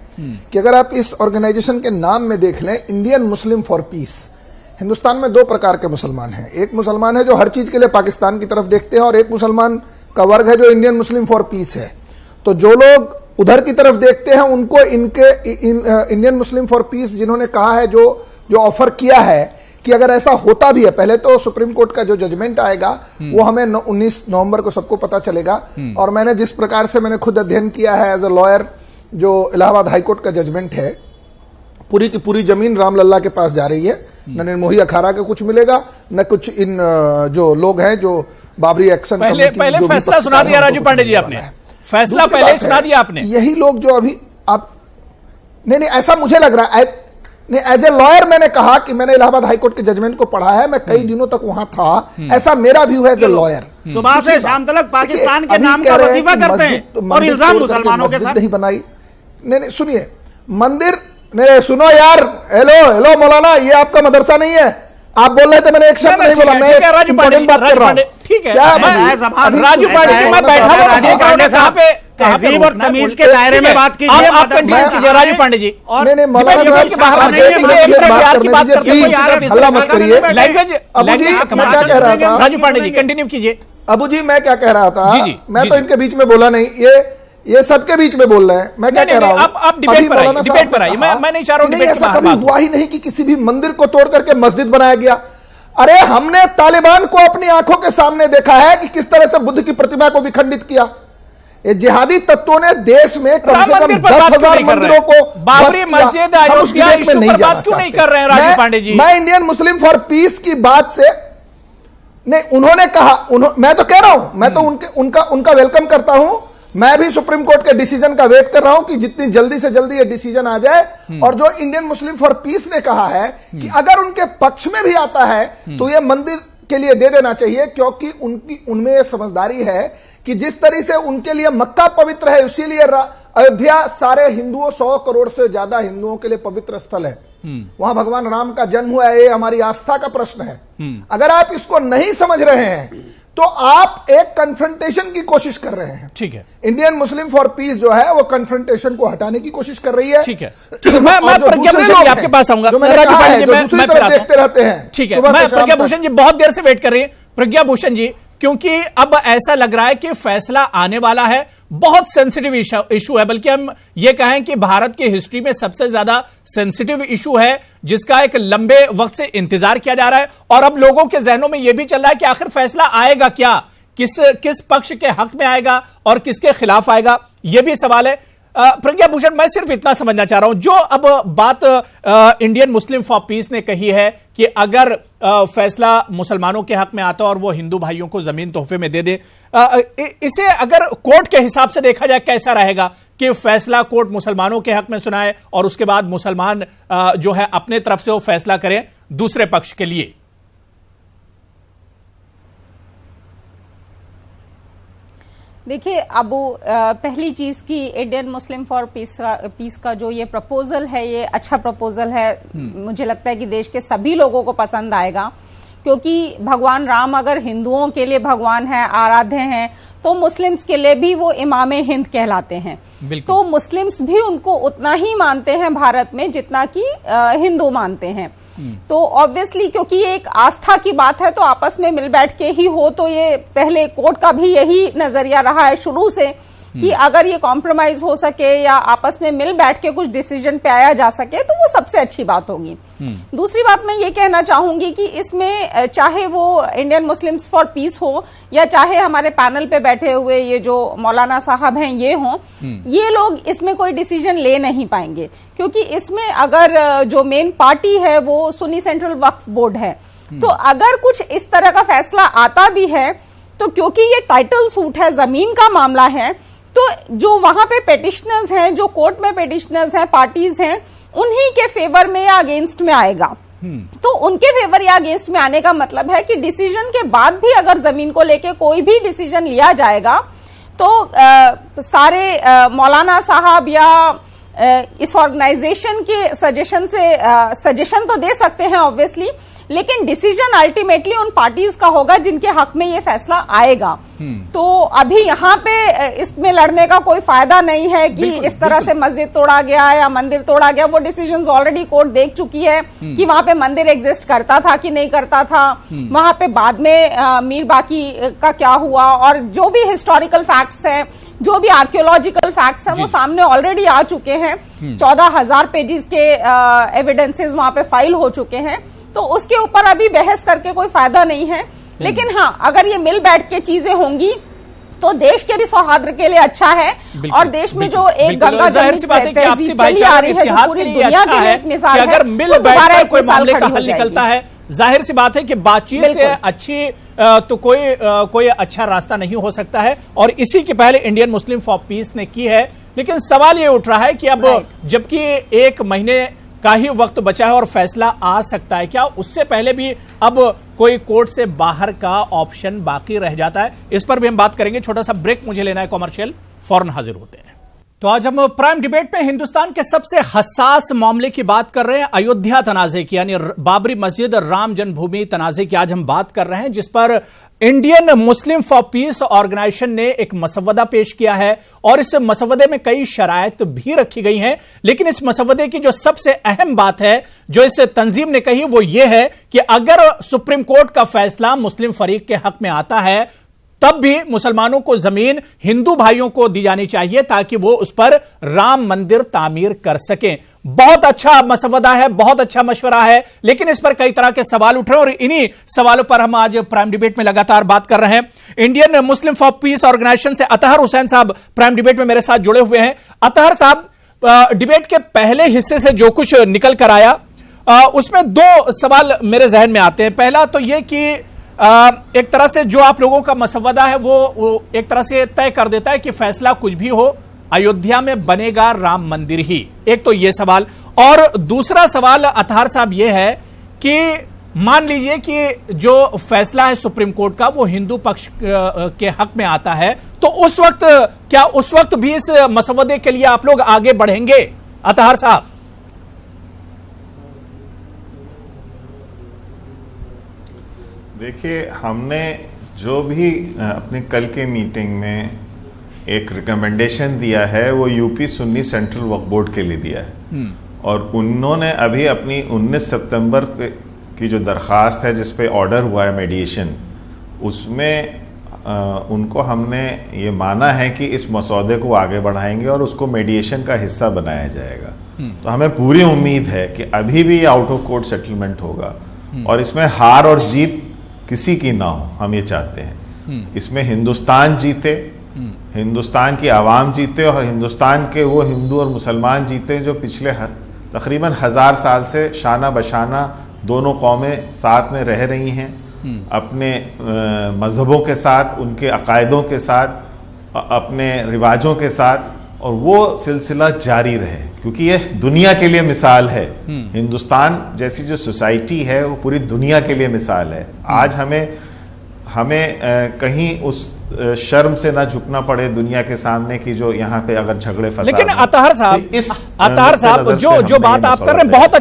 कि अगर आप इस ऑर्गेनाइजेशन के नाम में देख लें, Indian Muslim for piece, Hindustan में दो प्रकार के मुसलमान हैं। एक मुसलमान है जो हर चीज के लिए पाकिस्तान की तरफ देखते हैं, और एक मुसलमान का वर्ग है जो इंडियन मुस्लिम फॉर पीस है। तो जो लोग उधर की तरफ देखते हैं उनको इंडियन मुस्लिम फॉर पीस जिन्होंने कहा है, जो ऑफर किया है कि अगर ऐसा होता भी है, पहले तो सुप्रीम कोर्ट का जो जजमेंट आएगा वो हमें 19 नवंबर को सबको पता चलेगा। और मैंने जिस प्रकार से मैंने खुद अध्ययन किया है एज अ लॉयर, जो इलाहाबाद हाईकोर्ट का जजमेंट है, पूरी की पूरी जमीन रामलल्ला के पास जा रही है। न निर्मोही अखाड़ा का कुछ मिलेगा, न कुछ इन जो लोग हैं जो बाबरी एक्शन पहले फैसला सुना दिया राजू पांडे जी आपने, फैसला पहले ही सुना दिया आपने। यही लोग जो अभी आप नहीं ऐसा मुझे लग रहा है एज ए लॉयर मैंने कहा कि मैंने इलाहाबाद हाईकोर्ट के जजमेंट को पढ़ा है, मैं कई दिनों तक वहां था, ऐसा मेरा व्यू है एज ए लॉयर। सुबह से शाम तक पाकिस्तान के नाम का वजीफा करते हैं और इल्जाम मुसलमानों के साथ नहीं बनाई। नहीं सुनिए, मंदिर नहीं, सुनो यार, हेलो मौलाना, ये आपका मदरसा नहीं है। आप बोल रहे थे, मैंने एक शब्द नहीं बोला, मैं राजू पांडे बात कर रहा हूं। ठीक है, राजू पांडे जी, मैं बैठा हुआ देख रहा हूं कहां पे तहजीब और तमीज के दायरे में बात कीजिए। आप कंटिन्यू कीजिए राजू पांडे जी। नहीं मौलाना साहब हल्ला मत करिए। लैंग्वेज अबू जी मैं क्या कह रहा था, राजू पांडे जी कंटिन्यू कीजिए। अबू जी मैं क्या कह रहा था, मैं तो इनके बीच में बोला नहीं, ये सबके बीच में बोल रहे हैं। मैं क्या कह रहा हूं, आप डिबेट पर आइए, मैं नहीं चाह रहा हूं। ऐसा कभी हुआ ही नहीं कि किसी भी मंदिर को तोड़ करके मस्जिद बनाया गया। अरे हमने तालिबान को अपनी आंखों के सामने देखा है कि किस तरह से बुद्ध की प्रतिमा को भी खंडित किया। ये जिहादी तत्वों ने देश में कम से कम 10,000 मंदिरों को बाबरी मस्जिद अयोध्या इशू पर बात क्यों नहीं कर रहे हैं राजू पांडे जी? मैं इंडियन मुस्लिम फॉर पीस की बात से नहीं, उन्होंने कहा, मैं तो कह रहा हूं, मैं तो उनका वेलकम करता हूं। मैं भी सुप्रीम कोर्ट के डिसीजन का वेट कर रहा हूं कि जितनी जल्दी से जल्दी ये डिसीजन आ जाए। और जो इंडियन मुस्लिम फॉर पीस ने कहा है कि अगर उनके पक्ष में भी आता है तो ये मंदिर के लिए दे देना चाहिए, क्योंकि उनमें यह समझदारी है कि जिस तरह से उनके लिए मक्का पवित्र है, इसीलिए अयोध्या सारे हिंदुओं 100 करोड़ से ज्यादा हिंदुओं के लिए पवित्र स्थल है। वहां भगवान राम का जन्म हुआ है, ये हमारी आस्था का प्रश्न है। अगर आप इसको नहीं समझ रहे हैं तो आप एक कन्फ्रंटेशन की कोशिश कर रहे हैं। ठीक है, इंडियन मुस्लिम फॉर पीस जो है वो कन्फ्रंटेशन को हटाने की कोशिश कर रही है। ठीक है, मैं प्रज्ञा भूषण जी आपके पास आऊंगा। दूसरी तरफ देखते रहते हैं। ठीक है, मैं प्रज्ञा भूषण जी बहुत देर से वेट कर रही है। प्रज्ञा भूषण जी, क्योंकि अब ऐसा लग रहा है कि फैसला आने वाला है, बहुत सेंसिटिव इशू है, बल्कि हम ये कहें कि भारत की हिस्ट्री में सबसे ज्यादा सेंसिटिव इशू है, जिसका एक लंबे वक्त से इंतजार किया जा रहा है। और अब लोगों के जहनों में यह भी चल रहा है कि आखिर फैसला आएगा क्या, किस पक्ष के हक में आएगा और किसके खिलाफ आएगा, यह भी सवाल है। प्रज्ञा भूषण, मैं सिर्फ इतना समझना चाह रहा हूं, जो अब बात इंडियन मुस्लिम फॉर पीस ने कही है कि अगर फैसला मुसलमानों के हक में आता और वो हिंदू भाइयों को जमीन तोहफे में दे दे, इसे अगर कोर्ट के हिसाब से देखा जाए कैसा रहेगा कि फैसला कोर्ट मुसलमानों के हक में सुनाए और उसके बाद मुसलमान जो है अपने तरफ से वो फैसला करें दूसरे पक्ष के लिए? देखिए अबू, पहली चीज की इंडियन मुस्लिम फॉर पीस का जो ये प्रपोजल है, ये अच्छा प्रपोजल है। मुझे लगता है कि देश के सभी लोगों को पसंद आएगा, क्योंकि भगवान राम अगर हिंदुओं के लिए भगवान है, आराध्य हैं, तो मुस्लिम्स के लिए भी वो इमामे हिंद कहलाते हैं। तो मुस्लिम्स भी उनको उतना ही मानते हैं भारत में जितना कि हिंदू मानते हैं। तो ऑब्वियसली क्योंकि ये एक आस्था की बात है, तो आपस में मिल बैठ के ही हो। तो ये पहले कोर्ट का भी यही नजरिया रहा है शुरू से कि अगर ये कॉम्प्रोमाइज हो सके या आपस में मिल बैठ के कुछ डिसीजन पे आया जा सके तो वो सबसे अच्छी बात होगी। दूसरी बात मैं ये कहना चाहूंगी कि इसमें चाहे वो इंडियन मुस्लिम्स फॉर पीस हो या चाहे हमारे पैनल पे बैठे हुए ये जो मौलाना साहब हैं ये हों, ये लोग इसमें कोई डिसीजन ले नहीं पाएंगे, क्योंकि इसमें अगर जो मेन पार्टी है वो सुन्नी सेंट्रल वक्फ बोर्ड है। तो अगर कुछ इस तरह का फैसला आता भी है तो क्योंकि ये टाइटल सूट है, जमीन का मामला है, तो जो वहां पे पेटिशनर्स हैं, जो कोर्ट में पेटिशनर्स हैं, पार्टीज हैं, उन्हीं के फेवर में या अगेंस्ट में आएगा। तो उनके फेवर या अगेंस्ट में आने का मतलब है कि डिसीजन के बाद भी अगर जमीन को लेके कोई भी डिसीजन लिया जाएगा तो सारे मौलाना साहब या इस ऑर्गेनाइजेशन के सजेशन तो दे सकते हैं ऑब्वियसली, लेकिन डिसीजन अल्टीमेटली उन पार्टीज का होगा जिनके हक में ये फैसला आएगा। तो अभी यहाँ पे इसमें लड़ने का कोई फायदा नहीं है कि इस तरह से मस्जिद तोड़ा गया या मंदिर तोड़ा गया। वो डिसीजंस ऑलरेडी कोर्ट देख चुकी है कि वहां पे मंदिर एग्जिस्ट करता था कि नहीं करता था, वहां पे बाद में मीर बाकी का क्या हुआ, और जो भी हिस्टोरिकल फैक्ट्स हैं, जो भी आर्कियोलॉजिकल फैक्ट्स हैं, वो सामने ऑलरेडी आ चुके हैं। 14,000 पेजेस के एविडेंसेस वहां पे फाइल हो चुके हैं। तो उसके ऊपर अभी बहस करके कोई फायदा नहीं है। लेकिन हाँ, अगर ये मिल बैठ के चीजें होंगी तो देश के भी सौहार्द के लिए अच्छा है, और देश में जो एक गंगा जमुनी तहजीब चली आ रही है, जो पूरी दुनिया के लिए एक मिसाल है, अगर मिल बैठ कोई मामले का हल निकलता है, जाहिर सी बात है कि बातचीत से अच्छी तो कोई अच्छा रास्ता नहीं हो सकता है, और इसी की पहले इंडियन मुस्लिम फॉर पीस ने की है। लेकिन सवाल ये उठ रहा है कि अब जबकि 1 महीने का ही वक्त बचा है और फैसला आ सकता है, क्या उससे पहले भी अब कोई कोर्ट से बाहर का ऑप्शन बाकी रह जाता है? इस पर भी हम बात करेंगे। छोटा सा ब्रेक मुझे लेना है कॉमर्शियल, फौरन हाजिर होते हैं। तो आज हम प्राइम डिबेट में हिंदुस्तान के सबसे हसास मामले की बात कर रहे हैं, अयोध्या तनाजे की, यानी बाबरी मस्जिद राम जन्मभूमि तनाजे की आज हम बात कर रहे हैं, जिस पर Indian Muslim for Peace Organisation ने एक मसवदा पेश किया है, और इस मसवदे में कई शराइत भी रखी गई हैं। लेकिन इस मसवदे की जो सबसे अहम बात है जो इस तंजीम ने कही, वो ये है कि अगर सुप्रीम कोर्ट का फैसला मुस्लिम फरीक के हक में आता है, तब भी मुसलमानों को जमीन हिंदू भाइयों को दी जानी चाहिए ताकि वो उस पर राम मंदिर तामीर कर सकें। बहुत अच्छा मसवदा है, बहुत अच्छा मशवरा है, लेकिन इस पर कई तरह के सवाल उठ रहे हैं, और इन्हीं सवालों पर हम आज प्राइम डिबेट में लगातार बात कर रहे हैं। Indian Muslim for Peace Organisation से अतहर हुसैन साहब प्राइम डिबेट में मेरे साथ जुड़े हुए हैं। अतहर साहब, डिबेट के पहले हिस्से से जो कुछ निकल कर आया, उसमें 2 सवाल मेरे जहन में आते हैं। पहला तो यह कि एक तरह से जो आप लोगों का मसवदा है वो एक तरह से तय कर देता है कि फैसला कुछ भी हो, अयोध्या में बनेगा राम मंदिर ही। एक तो ये सवाल, और दूसरा सवाल अतहर साहब ये है कि मान लीजिए कि जो फैसला है सुप्रीम कोर्ट का वो हिंदू पक्ष के हक में आता है, तो उस वक्त क्या उस वक्त भी इस मसवदे के लिए आप लोग आगे बढ़ेंगे? अतहर साहब, देखिए, हमने जो भी अपने कल के मीटिंग में एक रिकमेंडेशन दिया है वो यूपी सुन्नी सेंट्रल वक्फ बोर्ड के लिए दिया है, और उन्होंने अभी अपनी 19 सितंबर की जो दरख्वास्त है जिस पे ऑर्डर हुआ है मीडिएशन, उसमें उनको हमने ये माना है कि इस मसौदे को आगे बढ़ाएंगे और उसको मीडिएशन का हिस्सा बनाया जाएगा। तो हमें पूरी उम्मीद है कि अभी भी ये आउट ऑफ कोर्ट सेटलमेंट होगा, और इसमें हार और जीत किसी की ना हो, हम ये चाहते हैं। इसमें हिंदुस्तान जीते, हिंदुस्तान की आवाम जीते, और हिंदुस्तान के वो हिंदू और मुसलमान जीते जो पिछले तकरीबन 1000 साल से शाना बशाना दोनों कौमें साथ में रह रही हैं, अपने मजहबों के साथ, उनके अकायदों के साथ, अपने रिवाजों के साथ, और वो सिलसिला जारी रहे, क्योंकि ये दुनिया के लिए मिसाल है। हिंदुस्तान जैसी जो सोसाइटी है वो पूरी दुनिया के लिए मिसाल है। आज हमें कहीं उस शर्म से ना झुकना पड़े दुनिया के सामने की जो यहाँ पे अगर झगड़े फसाद। लेकिन अतहर साहब जो बात आप कर रहे हैं, बहुत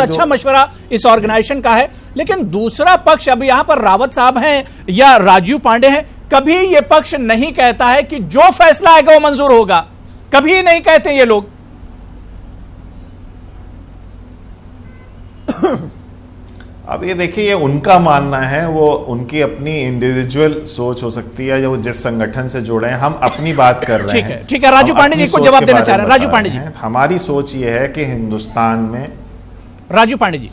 अच्छा मशवरा इस ऑर्गेनाइजेशन का है, लेकिन दूसरा पक्ष, अब यहाँ पर रावत साहब हैं या राजीव पांडे हैं, कभी ये पक्ष नहीं कहता है कि जो फैसला आएगा वो मंजूर होगा, कभी नहीं कहते ये लोग। अब ये देखिए, ये उनका मानना है, वो उनकी अपनी इंडिविजुअल सोच हो सकती है, या वो जिस संगठन से जुड़े हैं। हम अपनी बात कर रहे हैं। ठीक है, राजू पांडे जी को जवाब देना चाह रहे हैं। राजू पांडे जी, हमारी सोच ये है कि हिंदुस्तान में, राजू पांडे जी,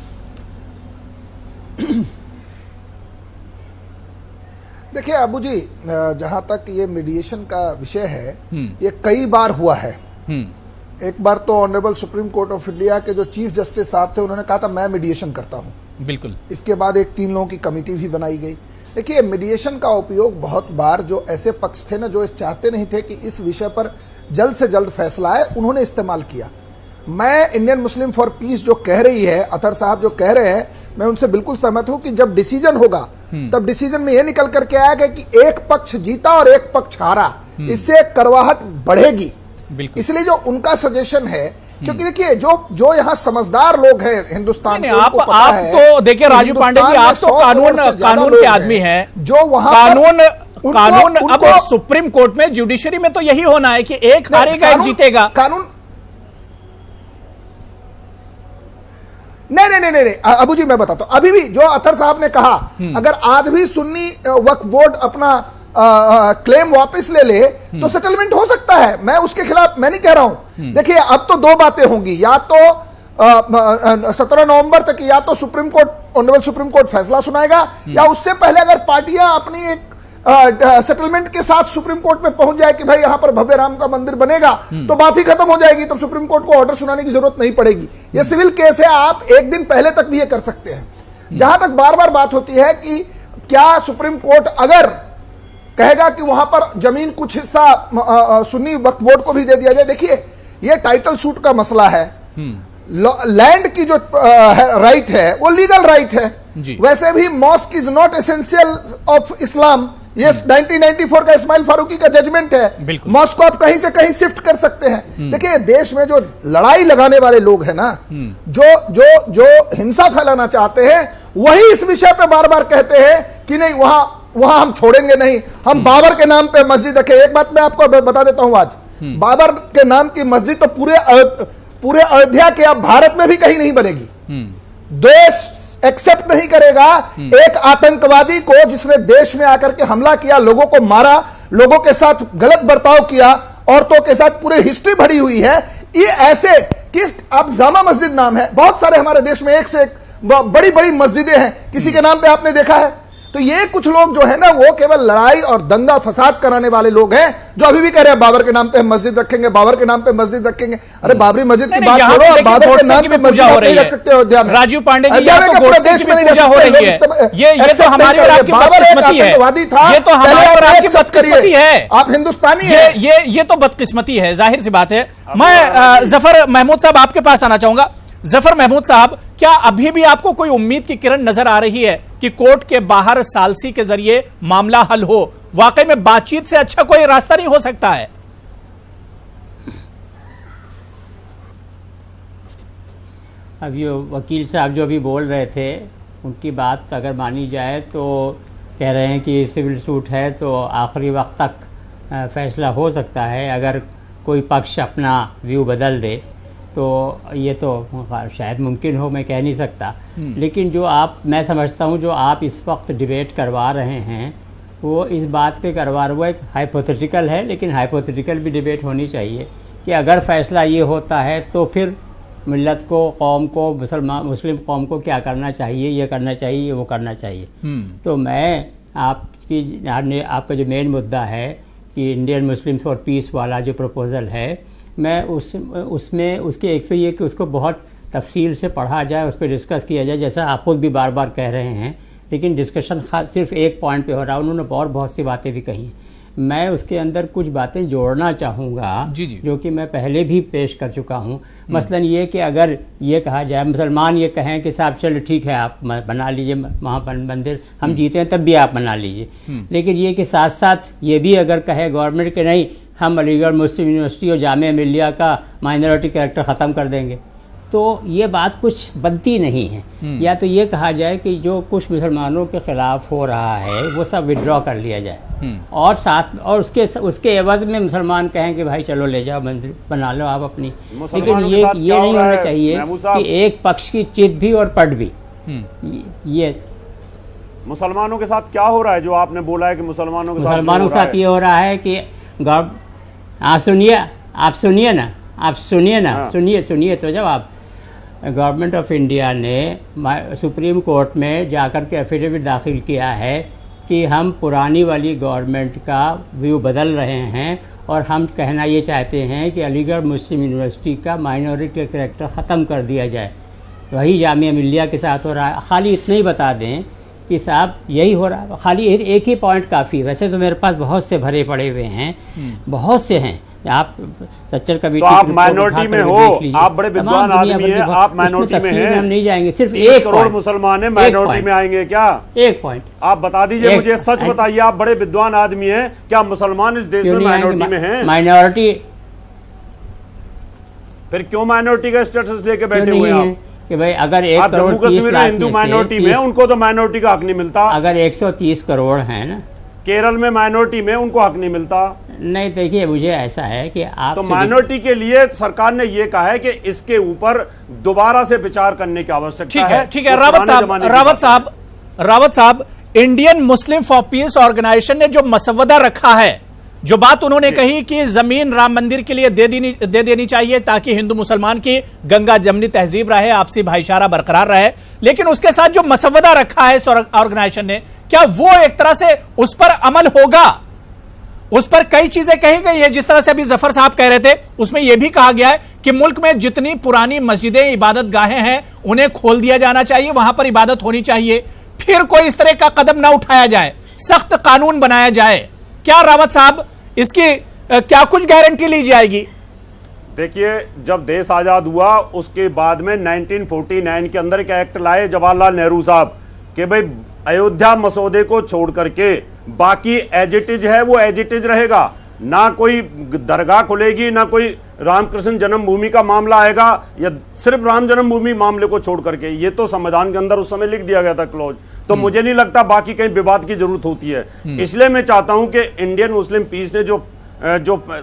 देखिए अबू जी, जहां तक ये मीडिएशन का विषय है, ये कई बार हुआ है। एक बार तो honourable supreme court of India के जो चीफ जस्टिस साहब थे, उन्होंने कहा था मैं मीडिएशन करता हूं। बिल्कुल। इसके बाद एक 3 लोगों की कमेटी भी बनाई गई। देखिए, मीडिएशन का उपयोग बहुत बार जो ऐसे पक्ष थे ना, जो इस चाहते नहीं थे कि इस विषय पर जल्द से जल्द फैसला आए, उन्होंने इस्तेमाल किया। मैं इंडियन मुस्लिम फॉर पीस जो कह रही है, अतहर साहब जो कह रहे हैं, मैं उनसे बिल्कुल सहमत हूं कि जब डिसीजन होगा तब डिसीजन में यह निकल करके आएगा कि एक पक्ष जीता और एक पक्ष हारा, इससे करवाहट बढ़ेगी। इसलिए जो उनका सजेशन है क्योंकि देखिए जो यहाँ समझदार लोग हैं हिंदुस्तान के, उनको पता आप है। तो देखिए राजू पांडे जी, आप तो कानून के आदमी हैं, जो वहां कानून अब सुप्रीम कोर्ट में, जुडिशरी में तो यही होना है कि एक हारेगा एक जीतेगा। कानून नहीं, अबू जी मैं बताता हूं, अभी भी जो अतर साहब ने कहा, अगर आज भी सुन्नी वक्फ बोर्ड अपना क्लेम वापस ले ले तो सेटलमेंट हो सकता है। मैं उसके खिलाफ मैं नहीं कह रहा हूं। देखिए अब तो दो बातें होंगी, या तो 17 नवंबर तक या तो supreme court, honourable supreme court फैसला सुनाएगा, या उससे पहले अगर पार्टियां अपनी एक सेटलमेंट के साथ सुप्रीम कोर्ट में पहुंच जाए कि भाई यहां पर भव्य राम का मंदिर बनेगा, तो बात ही खत्म हो जाएगी। तो सुप्रीम कोर्ट को ऑर्डर सुनाने की जरूरत नहीं पड़ेगी। यह सिविल केस है, आप एक दिन पहले तक भी ये कर सकते हैं। जहां तक बार बार बात होती है कि क्या सुप्रीम कोर्ट अगर कहेगा कि वहां पर जमीन कुछ हिस्सा सुन्नी वक्फ बोर्ड को भी दे दिया जाए, देखिए ये टाइटल सूट का मसला है। लैंड की जो राइट है वो लीगल राइट है। वैसे भी mask is not essential of Islam, ये 1994 का इस्माइल फारूकी का जजमेंट है। मॉस्क को आप कहीं से कहीं शिफ्ट कर सकते हैं। देखिए देश में जो लड़ाई लगाने वाले लोग हैं ना, जो हिंसा फैलाना चाहते हैं, वही इस विषय पे बार बार कहते हैं कि नहीं वहां हम छोड़ेंगे नहीं, हम बाबर के नाम पे मस्जिद रखे। एक बात मैं आपको बता देता हूं, आज बाबर के नाम की मस्जिद तो पूरे अयोध्या के, अब भारत में भी कहीं नहीं बनेगी। देश एक्सेप्ट नहीं करेगा एक आतंकवादी को जिसने देश में आकर के हमला किया, लोगों को मारा, लोगों के साथ गलत बर्ताव किया, औरतों के साथ पूरी हिस्ट्री भरी हुई है। ये ऐसे किस, अब जामा मस्जिद नाम है, बहुत सारे हमारे देश में एक से एक बड़ी बड़ी मस्जिदें हैं, किसी के नाम पे आपने देखा है? तो ये कुछ लोग जो है ना, वो केवल लड़ाई और दंगा फसाद कराने वाले लोग हैं, जो अभी भी कह रहे हैं बाबर के नाम पे मस्जिद रखेंगे, बाबर के नाम पे मस्जिद रखेंगे। अरे बाबरी मस्जिद की बात छोड़ो, बाबर के नाम पे मस्जिद आप नहीं रख सकते अयोध्या में। राजू पांडे जी, यहाँ तो गोडसे की भी पूजा हो रही है। ये तो हमारी और आपकी बदकिस्मती है, ये तो हमारी और आपकी बदकिस्मती है। आप हिंदुस्तानी है, ये तो बदकिस्मती है, जाहिर सी बात है। मैं जफर महमूद साहब आपके पास आना चाहूंगा। जफर महमूद साहब, क्या अभी भी आपको कोई उम्मीद की किरण नजर आ रही है कि कोर्ट के बाहर सालसी के जरिए मामला हल हो? वाकई में बातचीत से अच्छा कोई रास्ता नहीं हो सकता है? अब ये वकील साहब जो अभी बोल रहे थे, उनकी बात अगर मानी जाए तो कह रहे हैं कि सिविल सूट है तो आखिरी वक्त तक फैसला हो सकता है। अगर कोई पक्ष अपना व्यू बदल दे तो ये तो शायद मुमकिन हो, मैं कह नहीं सकता। लेकिन जो मैं समझता हूँ जो आप इस वक्त डिबेट करवा रहे हैं, वो इस बात पे करवा रहे, वो एक हाइपोथेटिकल है, लेकिन हाइपोथेटिकल भी डिबेट होनी चाहिए कि अगर फैसला ये होता है तो फिर मिल्लत को, कौम को, मुस्लिम कौम को क्या करना चाहिए, ये करना चाहिए, वो करना चाहिए। तो मैं आपका जो मेन मुद्दा है कि इंडियन मुस्लिम्स फॉर पीस वाला जो प्रपोज़ल है, मैं उसमें उसके एक तो ये कि उसको बहुत तफसील से पढ़ा जाए, उस पर डिस्कस किया जाए, जैसा आप खुद भी बार बार कह रहे हैं। लेकिन डिस्कशन सिर्फ एक पॉइंट पे हो रहा है, उन्होंने और बहुत सी बातें भी कही। मैं उसके अंदर कुछ बातें जोड़ना चाहूँगा जो कि मैं पहले भी पेश कर चुका हूँ। मसलन ये कि अगर ये कहा जाए, मुसलमान ये कहें कि साहब चलो ठीक है आप बना लीजिए वहाँ पर मंदिर, हम जीते हैं तब भी आप बना लीजिए। लेकिन ये कि साथ साथ ये भी अगर कहे गवर्नमेंट के नहीं, हम अलीगढ़ मुस्लिम यूनिवर्सिटी और जामिया मिल्लिया का माइनॉरिटी कैरेक्टर ख़त्म कर देंगे, तो ये बात कुछ बनती नहीं है। या तो ये कहा जाए कि जो कुछ मुसलमानों के खिलाफ हो रहा है वो सब विड्रॉ कर लिया जाए, और साथ और उसके एवज में मुसलमान कहें कि भाई चलो ले जाओ मंदिर बना लो आप अपनी। लेकिन ये नहीं होना चाहिए कि एक पक्ष की चित भी और पट भी। ये मुसलमानों के साथ क्या हो रहा है जो आपने बोला है कि मुसलमानों के साथ ये हो रहा है कि आप सुनिए ना, सुनिए तो जब आप गवर्नमेंट ऑफ इंडिया ने सुप्रीम कोर्ट में जाकर के एफिडेविट दाखिल किया है कि हम पुरानी वाली गवर्नमेंट का व्यू बदल रहे हैं और हम कहना ये चाहते हैं कि अलीगढ़ मुस्लिम यूनिवर्सिटी का माइनॉरिटी कैरेक्टर ख़त्म कर दिया जाए। वही जामिया मिल्लिया के साथ हो रहा है। खाली इतना ही बता दें कि साहब यही हो रहा है, खाली एक ही पॉइंट काफ़ी। वैसे तो मेरे पास बहुत से भरे पड़े हुए हैं, बहुत से हैं। आप सच्चर कमेटी, तो आप माइनॉरिटी में हो, आप बड़े विद्वान आदमी हैं, आप माइनॉरिटी में हैं। हम नहीं जाएंगे, सिर्फ 1 करोड़ मुसलमान हैं, माइनॉरिटी में आएंगे क्या? एक पॉइंट आप बता दीजिए मुझे, सच बताइए, आप बड़े विद्वान आदमी हैं, क्या मुसलमान इस देश में माइनॉरिटी में हैं? फिर क्यों माइनॉरिटी का स्टेटस लेके क्यों बैठे नहीं हुए हैं है आप? कि भाई अगर 1 आप करोड़ जम्मू 30 कश्मीर में लाख हिंदू में से माइनॉरिटी में 30 उनको तो माइनॉरिटी का हक नहीं मिलता। अगर 130 करोड़ है ना, केरल में माइनॉरिटी में उनको हक नहीं मिलता। नहीं देखिए मुझे ऐसा है कि आप तो माइनॉरिटी के लिए सरकार ने यह कहा है कि इसके ऊपर दोबारा से विचार करने की आवश्यकता है। ठीक है रावत साहब, Indian Muslim for Peace Organisation ने जो मसवदा रखा है, जो बात उन्होंने कही कि जमीन राम मंदिर के लिए दे देनी चाहिए ताकि हिंदू मुसलमान की गंगा जमनी तहजीब रहे, आपसी भाईचारा बरकरार रहे, लेकिन उसके साथ जो मसवदा रखा है इस ऑर्गेनाइजेशन ने, क्या वो एक तरह से उस पर अमल होगा? उस पर कई चीजें कही गई है, जिस तरह से अभी जफर साहब कह रहे थे, उसमें यह भी कहा गया है कि मुल्क में जितनी पुरानी मस्जिदें, इबादत गाहें हैं, उन्हें खोल दिया जाना चाहिए, वहां पर इबादत होनी चाहिए, फिर कोई इस तरह का कदम ना उठाया जाए, सख्त कानून बनाया जाए। क्या रावत साहब इसकी क्या कुछ गारंटी ली जाएगी? देखिए, जब देश आजाद हुआ उसके बाद में 1949 के अंदर एक एक्ट लाए जवाहरलाल नेहरू साहब कि भाई अयोध्या मसौदे को छोड़ करके बाकी एज इट इज है वो एज इट इज रहेगा, ना कोई दरगाह खुलेगी, ना कोई रामकृष्ण जन्मभूमि का मामला आएगा, या सिर्फ राम जन्मभूमि मामले को छोड़ करके। ये तो संविधान के अंदर उस समय लिख दिया गया था क्लॉज। तो मुझे नहीं लगता बाकी कहीं विवाद की जरूरत होती है। इसलिए मैं चाहता हूं कि इंडियन मुस्लिम पीस ने जो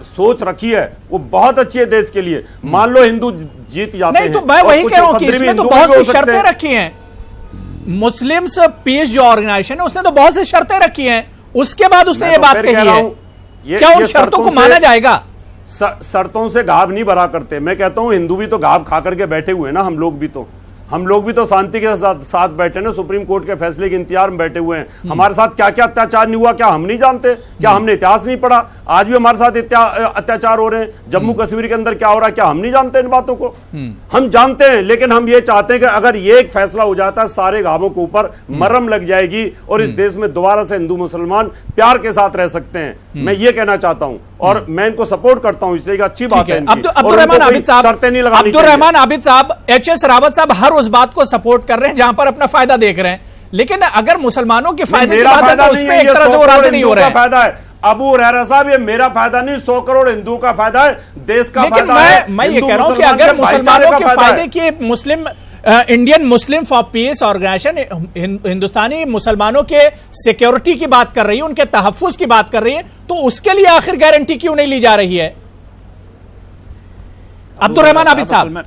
सोच रखी है वो बहुत अच्छी है देश के लिए। मान लो हिंदू जीत जाते हैं, नहीं तो मैं वही कह रहा हूं कि इसमें तो बहुत सी शर्तें रखी हैं। मुस्लिम्स पीस जो ऑर्गेनाइजेशन है उसने तो बहुत सी शर्तें रखी हैं, उसके बाद उसने ये बात कही है, क्या उन शर्तों को माना जाएगा? शर्तों से घाव नहीं भरा करते। मैं कहता हूं हिंदू भी तो घाव खा करके बैठे हुए ना, हम लोग भी तो शांति के साथ बैठे ना, सुप्रीम कोर्ट के फैसले के इंतजार में बैठे हुए हैं। हमारे साथ क्या क्या अत्याचार नहीं हुआ, क्या हम नहीं जानते? क्या हमने इतिहास नहीं पढ़ा? आज भी हमारे साथ अत्याचार हो रहे हैं। जम्मू कश्मीर के अंदर क्या हो रहा है, क्या हम नहीं जानते इन बातों को? हम जानते हैं, लेकिन हम ये चाहते हैं कि अगर ये एक फैसला हो जाता है, सारे घावों के ऊपर मरहम लग जाएगी और इस देश में दोबारा से हिंदू मुसलमान प्यार के साथ रह सकते हैं। मैं ये कहना चाहता हूं और मैं इनको सपोर्ट करता हूं, इसलिए अच्छी बात है। अब्दुर्रहमान आबिद साहब, एच.एस. रावत साहब हर उस बात को सपोर्ट कर रहे हैं जहां पर अपना फायदा देख रहे हैं, लेकिन अगर मुसलमानों के फायदे की बात है तो उसमें एक तरह से वो राजी नहीं हो रहे हैं। फायदा है अबू हुरैरा साहब, ये मेरा फायदा नहीं, 100 करोड़ हिंदुओं का फायदा है, देश का फायदा है। मैं ये कह रहा हूं कि अगर मुसलमानों के फायदे की Indian Muslim for Peace Organisation हिंदुस्तानी मुसलमानों के सिक्योरिटी की बात कर रही है, उनके तहफ्फुज की बात कर रही है, तो उसके लिए आखिर गारंटी क्यों नहीं ली जा रही है? अब्दुर्रहमान आबिद साहब,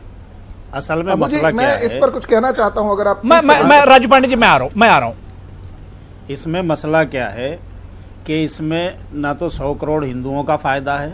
असल में मसला क्या है? मैं इस पर कुछ कहना चाहता हूं, अगर आप मैं राजू पांडे जी मैं आ रहा हूं। इसमें मसला क्या है कि इसमें ना तो 100 करोड़ हिंदुओं का फायदा है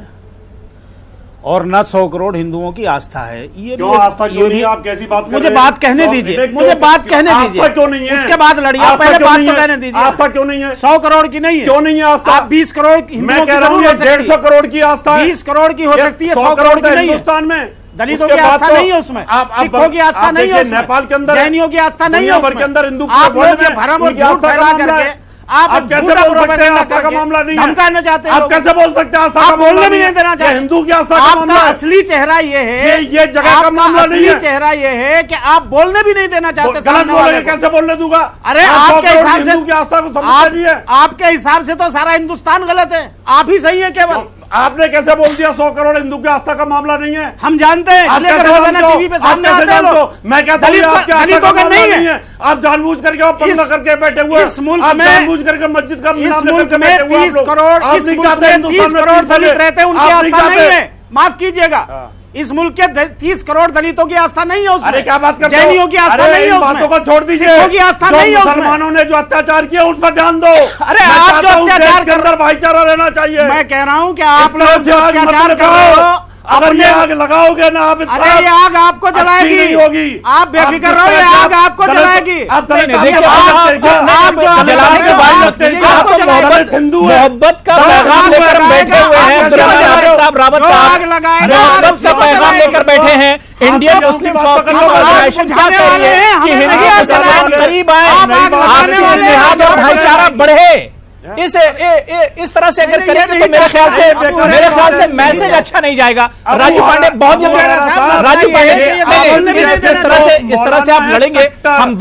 और ना 100 करोड़ हिंदुओं की आस्था है। ये क्यों आस्था क्यों नहीं? आप कैसी बात कर रहे हैं? मुझे बात कहने दीजिए, मुझे बात कहने दीजिए। आस्था क्यों नहीं है? उसके बाद लड़िए, पहले बात तो कहने दीजिए। आस्था क्यों नहीं है? 100 करोड़ की नहीं है। क्यों नहीं है आस्था? आप 20 करोड़ मैं कह रहा हूं 150 करोड़ की आस्था है। 20 करोड़ की हो सकती है, 100 करोड़ की नहीं है। हिंदुस्तान में दलितों की आस्था नहीं है उसमें, सिखों की आस्था नहीं है, नेपाल के अंदर जैनियों की आस्था नहीं है के अंदर हिंदू आप लोग ये भरम और झूठ फैला करके आप कैसे बोल सकते हैं आस्था का मामला नहीं है? धमकाना चाहते हैं। आप कैसे बोल सकते हैं आस्था का मामला बोलने भी नहीं देना चाहते? हिंदू की आस्था का मामला आपका असली चेहरा ये है, ये जगह का मामला नहीं है। असली चेहरा ये है कि आप बोलने भी नहीं देना चाहते। गलत बोलेंगे, कैसे बोलने दूंगा? अरे आपके हिसाब से हिंदू की आस्था को समझते नहीं है। आपके हिसाब से तो सारा हिंदुस्तान गलत है, आप ही सही है केवल। आपने कैसे बोल दिया 100 करोड़ हिंदू की आस्था का मामला नहीं है? हम जानते हैं, रोजाना टीवी पे सामने आते हैं लोग। मैं कहता हूं आपकी आस्था का मामला नहीं है। आप जानबूझ करके आप पंगा करके बैठे हुए, इस मुल्क में जानबूझ करके मस्जिद का इस मुल्क में 30 करोड़, इस मुल्क में 30 करोड़ दलित रहते हैं, उनकी आस्था नहीं है। माफ कीजिएगा, इस मुल्क के 30 करोड़ दलितों की आस्था नहीं है उसमें। अरे क्या बात करते हो? जैनियों की आस्था नहीं है उसमें। बातों को छोड़ दीजिए, सिखों की आस्था नहीं है उसमें। मुसलमानों ने जो अत्याचार किया उस पर ध्यान दो। अरे आप जो अत्याचार के अंदर भाईचारा रहना चाहिए। मैं कह रहा हूं कि आप लोग जो अत्याचार कर रहे हो, अगर ये आग लगाओगे ना आप, अरे ये आग आपको जलाएगी, होगी। आप बेफिक्र रहो, ये आग आपको जलाएगी। आप जलाने की बात मत कीजिए, यहाँ तो मोहब्बत का पैगाम लेकर बैठे हुए हैं अब्दुर्रहमान आबिद साहब, रावत साहब मोहब्बत का पैगाम लेकर बैठे हैं। इंडियन मुस्लिम ऑर्गेनाइजेशन क्या कह रही है कि हिंदू मुसलमान करीब आए, आपसी इत्तेहाद और भाईचारा बढ़े। इस तरह से अगर करेंगे तो मेरे ख्याल से मैसेज अच्छा नहीं जाएगा। राजू पांडे बहुत जल्दी, राजू पांडे इस तरह से आप लड़ेंगे। हम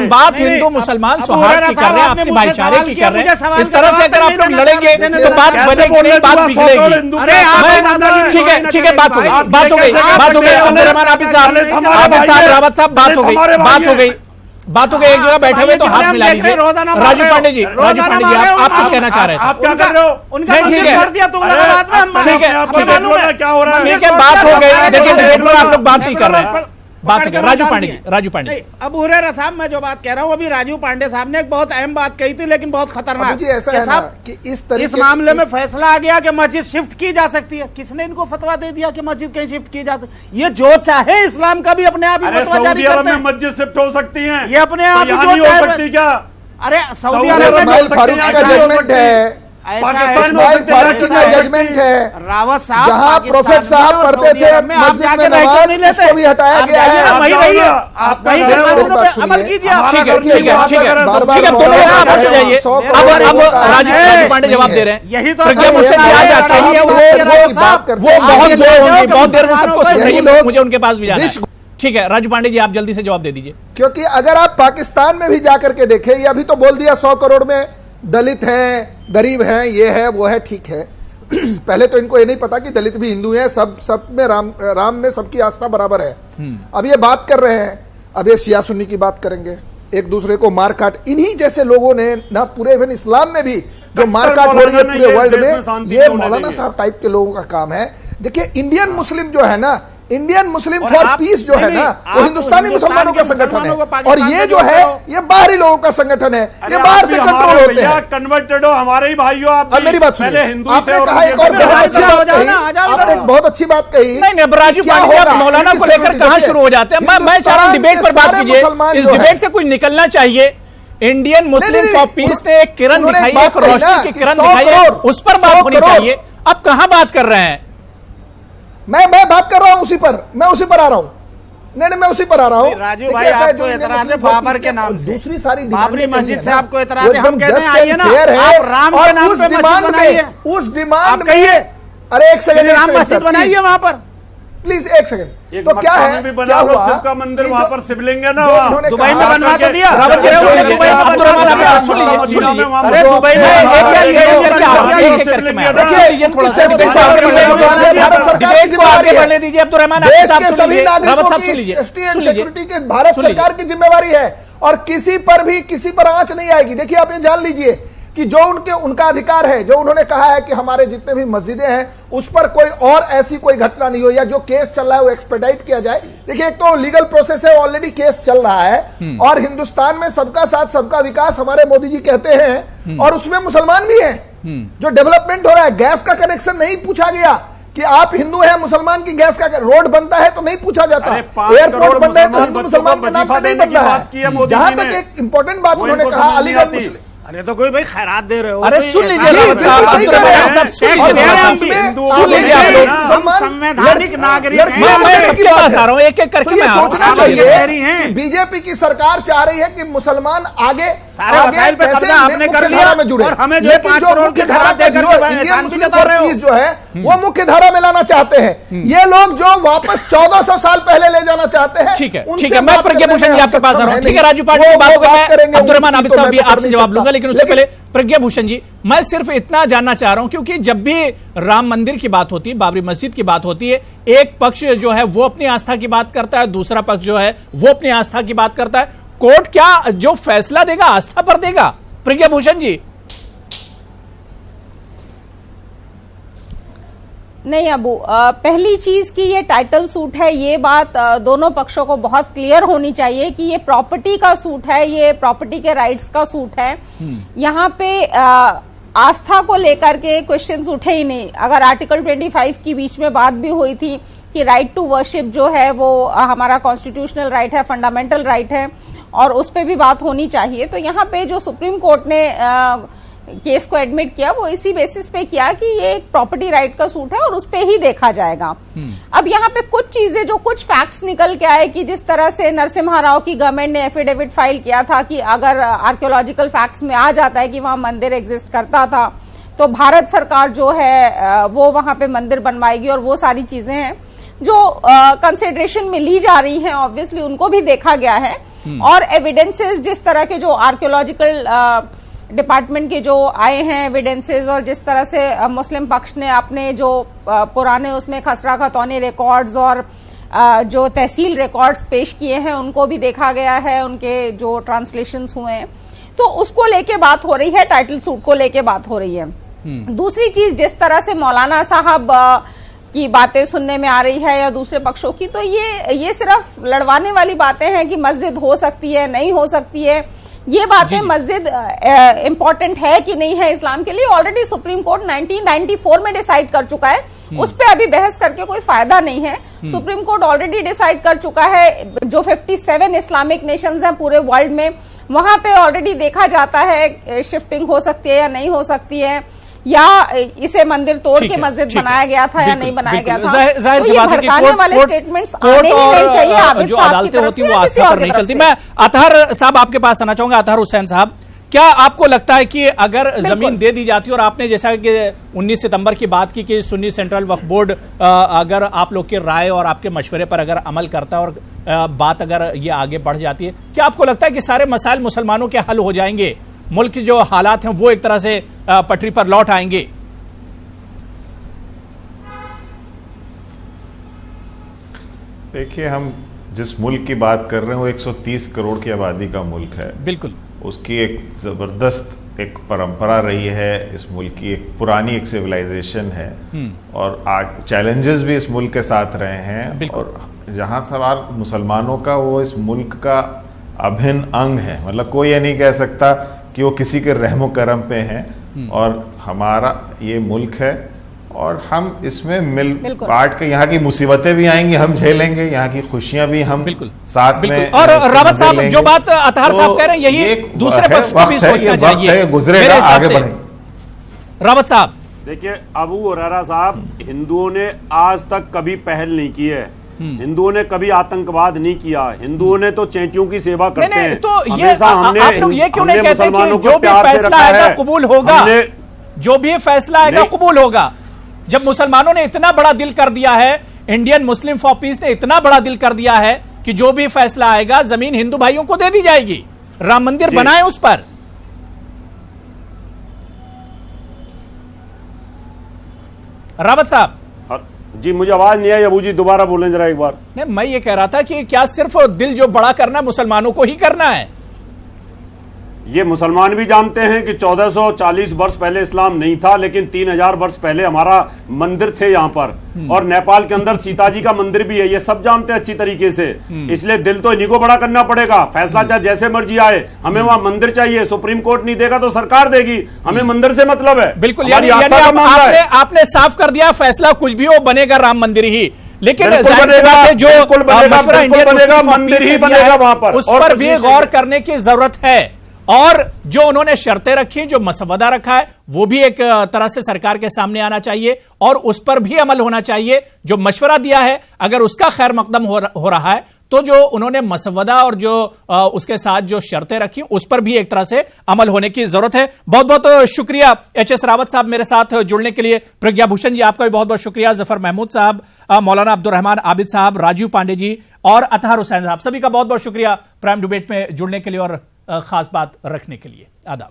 बात हिंदू मुसलमान सौहार्द की कर रहे हैं, आपसी भाईचारे की कर रहे हैं। इस तरह से अगर आप लोग लड़ेंगे तो बात बनेगी नहीं, बात बिगड़ेगी। ठीक है, बात हो गई अब्दुर्रहमान आबिद साहब, रावत साहब, बात हो गई। एक जगह बैठे हुए तो हाथ मिला लीजिए। राजू पांडे जी आप कुछ कहना चाह रहे थे? आप क्या कर रहे हो? उनका ठीक है, बात हो गई। देखिए डिबेट में आप लोग बात नहीं कर रहे हैं, राजू पांडे जी। अबू हुरैरा साहब, मैं जो बात कह रहा हूँ अभी राजू पांडे साहब ने एक बहुत अहम बात कही थी, लेकिन बहुत खतरनाक। ऐसा है ना कि इस मामले में फैसला आ गया कि मस्जिद शिफ्ट की जा सकती है। किसने इनको फतवा दे दिया कि मस्जिद कहीं शिफ्ट की जा सकती है? ये जो चाहे इस्लाम का भी अपने आप ही फतवा जारी करते हैं। मस्जिद शिफ्ट हो सकती है, ये अपने आप ही हो सकती क्या? अरे सऊदी अरब में इस्माइल फारूकी का जजमेंट है, इस्माइल फारूकी का जजमेंट है। रावत साहब जहां प्रोफेट साहब पढ़ते थे मस्जिद में नमाज, उसको भी हटाया गया है। वही रही है, आप कहीं अमल कीजिए। ठीक है, दोनों खामोश हो जाइए। अब राजू पांडे जवाब दे रहे हैं। यही तो प्रज्ञा भूषण जी आज आते ही है, वो बहुत देर से सबको सुन रही है, मुझे उनके पास भी जाना है। ठीक है, राजू पांडे जी आप जल्दी से जवाब दे दीजिए। क्योंकि अगर आप पाकिस्तान में भी जाकर के देखें, ये अभी तो बोल दिया 100 करोड़ में दलित हैं, गरीब हैं, ये है वो है, ठीक है। पहले तो इनको ये नहीं पता कि दलित भी हिंदू हैं, सब में राम में सबकी आस्था बराबर है। अब ये बात कर रहे हैं, अब ये शिया सुन्नी की बात करेंगे, एक दूसरे को मार काट। इन्हीं जैसे लोगों ने ना पूरे इवन इस्लाम में भी जो मार काट हो रही है पूरे वर्ल्ड में, ये मौलाना साहब टाइप के लोगों का काम है। देखिए इंडियन मुस्लिम जो है ना, इंडियन मुस्लिम फॉर पीस जो है ना, वो हिंदुस्तानी मुसलमानों का संगठन है, और ये जो है ये बाहरी लोगों का संगठन है, ये बाहर से कंट्रोल होते हैं। कन्वर्टेड हो हमारे ही भाइयों। आप मेरी बात सुनिए, आपने कहा एक और बहुत अच्छी बात कही, आपने एक बहुत अच्छी बात कही। नहीं राजू पांडे आप मौलाना को लेकर कहां शुरू हो जाते हैं? मैं चाह रहा हूं डिबेट पर बात कीजिए, इस डिबेट से कुछ निकलना चाहिए। इंडियन मुस्लिम फॉर पीस ने एक किरण दिखाई है, एक रोशनी की किरण दिखाई है, उस पर बात होनी चाहिए। अब कहां बात कर रहे हैं? मैं बात कर रहा हूं उसी पर, मैं उसी पर आ रहा हूं। नहीं मैं उसी पर आ रहा हूं। राजू भाई आपको एतराज है बाबर के नाम से, दूसरी सारी बाबरी मस्जिद से आपको एतराज है। हम कहते हैं आइए ना, आप राम के नाम पे मस्जिद बनाइए, उस डिमांड कहिए। अरे एक सेकंड, राम मस्जिद बनाइए वहां पर, प्लीज एक सेकंड। तो क्या है, क्या हुआ? शिव का मंदिर वहां पर शिवलिंग है ना, दुबई में बनवा के दिया। रावत जी सुन लीजिए, अरे दुबई में थोड़ा सा आगे बढ़ने दीजिए। अब्दुर्रहमान सिक्योरिटी के भारत सरकार की जिम्मेवारी है, और किसी पर आंच नहीं आएगी। देखिए आप ये जान लीजिए कि जो उनका अधिकार है, जो उन्होंने कहा है कि हमारे जितने भी मस्जिदें हैं उस पर कोई और ऐसी कोई घटना नहीं हो, या जो केस चल रहा है वो एक्सपेडाइट किया जाए। देखिए एक तो लीगल प्रोसेस है, ऑलरेडी केस चल रहा है, और हिंदुस्तान में सबका साथ सबका विकास हमारे मोदी जी कहते हैं, और उसमें मुसलमान भी हैं। जो डेवलपमेंट हो रहा है, गैस का कनेक्शन नहीं पूछा गया कि आप हिंदू हैं, मुसलमान की गैस का रोड बनता है तो नहीं पूछा जाता, एयरपोर्ट बन रहा है तो हिंदू मुसलमान के नाम पर नहीं बन रहा है। जहां तक एक इंपॉर्टेंट बात उन्होंने कहा, अलीगढ़ मुस्लिम, अरे तो कोई भाई खैरात दे रहे हो। अरे सुन लीजिए संवैधानिक नागरिक, मैं सबके पास आ रहा हूँ, एक एक करके मैं सोचना चाहिए। बीजेपी की सरकार चाह रही है कि मुसलमान आगे सारे वसाइल पे कब्जा आपने कर लिया में जुड़े, और हमें जो लेकिन जो मुख्य धारा जो है वो मुख्य धारा में लाना चाहते हैं। ये लोग जो वापस 1400 साल पहले ले जाना चाहते हैं। ठीक है, मैं प्रज्ञा भूषण जी आपके पास आ रहा हूँ। ठीक है राजू पांडे की बात को मैं अब्दुर्रहमान आबिद साहब भी आपसे जवाब लूंगा, लेकिन उससे पहले प्रज्ञा भूषण जी, मैं सिर्फ इतना जानना चाह रहा हूं, क्योंकि जब भी राम मंदिर की बात होती है, बाबरी मस्जिद की बात होती है, एक पक्ष जो है वो अपनी आस्था की बात करता है, दूसरा पक्ष जो है वो अपनी आस्था की बात करता है। कोर्ट क्या जो फैसला देगा आस्था पर देगा? प्रज्ञा भूषण जी। नहीं अबू, पहली चीज की ये टाइटल सूट है, ये बात दोनों पक्षों को बहुत क्लियर होनी चाहिए कि ये प्रॉपर्टी का सूट है, ये प्रॉपर्टी के राइट्स का सूट है। यहाँ पे आस्था को लेकर के क्वेश्चंस उठे ही नहीं। अगर आर्टिकल 25 की बीच में बात भी हुई थी कि राइट टू वर्शिप जो है वो हमारा कॉन्स्टिट्यूशनल राइट है, फंडामेंटल राइट है, और उस पर भी बात होनी चाहिए। तो यहाँ पे जो सुप्रीम कोर्ट ने केस को एडमिट किया वो इसी बेसिस पे किया कि ये एक प्रॉपर्टी राइट का सूट है और उस पे ही देखा जाएगा। अब यहाँ पे कुछ चीजें जो कुछ फैक्ट्स निकल के आए कि जिस तरह से नरसिम्हा राव की गवर्नमेंट ने एफिडेविट फाइल किया था कि अगर आर्कियोलॉजिकल फैक्ट्स में आ जाता है कि वहां मंदिर एग्जिस्ट करता था तो भारत सरकार जो है वो वहां पे मंदिर बनवाएगी, और वो सारी चीजें हैं जो कंसिडरेशन में ली जा रही हैं। ऑब्वियसली उनको भी देखा गया है, और एविडेंसेस जिस तरह के जो आर्कियोलॉजिकल डिपार्टमेंट के जो आए हैं एविडेंसेस, और जिस तरह से मुस्लिम पक्ष ने अपने जो पुराने उसमें खसरा खतौनी रिकॉर्ड्स और जो तहसील रिकॉर्ड्स पेश किए हैं उनको भी देखा गया है, उनके जो ट्रांसलेशंस हुए हैं, तो उसको लेके बात हो रही है, टाइटल सूट को लेके बात हो रही है। दूसरी चीज जिस तरह से मौलाना साहब की बातें सुनने में आ रही है या दूसरे पक्षों की, तो ये सिर्फ लड़वाने वाली बातें हैं कि मस्जिद हो सकती है नहीं हो सकती है। ये बातें मस्जिद इंपॉर्टेंट है कि नहीं है इस्लाम के लिए, ऑलरेडी सुप्रीम कोर्ट 1994 में डिसाइड कर चुका है, उस पे अभी बहस करके कोई फायदा नहीं है। सुप्रीम कोर्ट ऑलरेडी डिसाइड कर चुका है, जो 57 इस्लामिक नेशंस हैं पूरे वर्ल्ड में, वहां पे ऑलरेडी देखा जाता है शिफ्टिंग हो सकती है या नहीं हो सकती है, या इसे मंदिर तोड़ के मस्जिद बनाया गया था या नहीं बनाया गया था। जाहिर सी बात है कि कोर्ट और जो अदालतें होती हैं वो आस्था पर नहीं चलती। मैं अतहर साहब आपके पास आना चाहूंगा। अतहर हुसैन साहब, क्या आपको लगता है कि अगर जमीन दे दी जाती, और आपने जैसा कि 19 सितंबर की बात की कि सुन्नी सेंट्रल वक्फ बोर्ड अगर आप लोग की राय और आपके मशवरे पर अगर अमल करता है और बात अगर ये आगे बढ़ जाती है, क्या आपको लगता है कि सारे मसाइल मुसलमानों के हल हो जाएंगे, मुल्क के जो हालात हैं वो एक तरह से पटरी पर लौट आएंगे? देखिए, हम जिस मुल्क की बात कर रहे हैं वो 130 करोड़ की आबादी का मुल्क है। बिल्कुल। उसकी एक जबरदस्त एक परंपरा रही है, इस मुल्क की एक पुरानी एक सिविलाइजेशन है, और चैलेंजेस भी इस मुल्क के साथ रहे हैं, और जहां सवाल मुसलमानों का, वो इस मुल्क का अभिन्न अंग है। मतलब कोई ये नहीं कह सकता कि वो किसी के रहमो करम पे हैं, और हमारा ये मुल्क है और हम इसमें मिल बांट के, यहाँ की मुसीबतें भी आएंगी हम झेलेंगे, यहाँ की खुशियां भी हम साथ में। और रावत साहब, जो बात अतहर साहब कह रहे हैं यही दूसरे पक्ष को भी सोचना चाहिए, गुजरेगा, आगे बढ़ेंगे। रावत साहब देखिए, अबू हुरैरा साहब, हिंदुओं ने आज तक कभी पहल नहीं की है, हिंदुओं ने कभी आतंकवाद नहीं किया, हिंदुओं ने तो चेंटियों की सेवा करते हैं। तो ये आप लोग ये क्यों नहीं कहते कि जो भी फैसला आएगा कबूल होगा, जो भी फैसला आएगा कबूल होगा? जब मुसलमानों ने इतना बड़ा दिल कर दिया है, इंडियन मुस्लिम फॉर पीस ने इतना बड़ा दिल कर दिया है कि जो भी फैसला आएगा जमीन हिंदू भाइयों को दे दी जाएगी, राम मंदिर बनाए उस पर। रावत साहब जी, मुझे आवाज नहीं आई। अबू जी दोबारा बोलें जरा एक बार। नहीं, मैं ये कह रहा था कि क्या सिर्फ दिल जो बड़ा करना मुसलमानों को ही करना है? ये मुसलमान भी जानते हैं कि 1440 वर्ष पहले इस्लाम नहीं था, लेकिन 3000 वर्ष पहले हमारा मंदिर थे यहाँ पर, और नेपाल के अंदर सीता जी का मंदिर भी है, ये सब जानते हैं अच्छी तरीके से। इसलिए दिल तो इन्हीं को बड़ा करना पड़ेगा। फैसला चाहे जैसे मर्जी आए, हमें वहाँ मंदिर चाहिए। सुप्रीम कोर्ट नहीं देगा तो सरकार देगी, हमें मंदिर से मतलब है। बिल्कुल, यानी आपने साफ कर दिया, फैसला कुछ भी हो बनेगा राम मंदिर ही। लेकिन जो मशवरा इंडियन मंदिर ही बनेगा वहां पर, उस पर भी गौर करने की जरूरत है। और जो उन्होंने शर्तें रखी, जो मसवदा रखा है, वो भी एक तरह से सरकार के सामने आना चाहिए और उस पर भी अमल होना चाहिए। जो मशवरा दिया है, अगर उसका खैर मकदम हो रहा है, तो जो उन्होंने मसवदा और जो उसके साथ जो शर्तें रखी, उस पर भी एक तरह से अमल होने की जरूरत है। बहुत बहुत शुक्रिया एच.एस. रावत साहब मेरे साथ जुड़ने के लिए। प्रज्ञा भूषण जी, आपका भी बहुत बहुत शुक्रिया। जफर महमूद साहब, मौलाना अब्दुल रहमान आबिद साहब, राजीव पांडे जी और अतहर हुसैन साहब, सभी का बहुत बहुत शुक्रिया प्राइम डिबेट में जुड़ने के लिए और खास बात रखने के लिए। आदाब।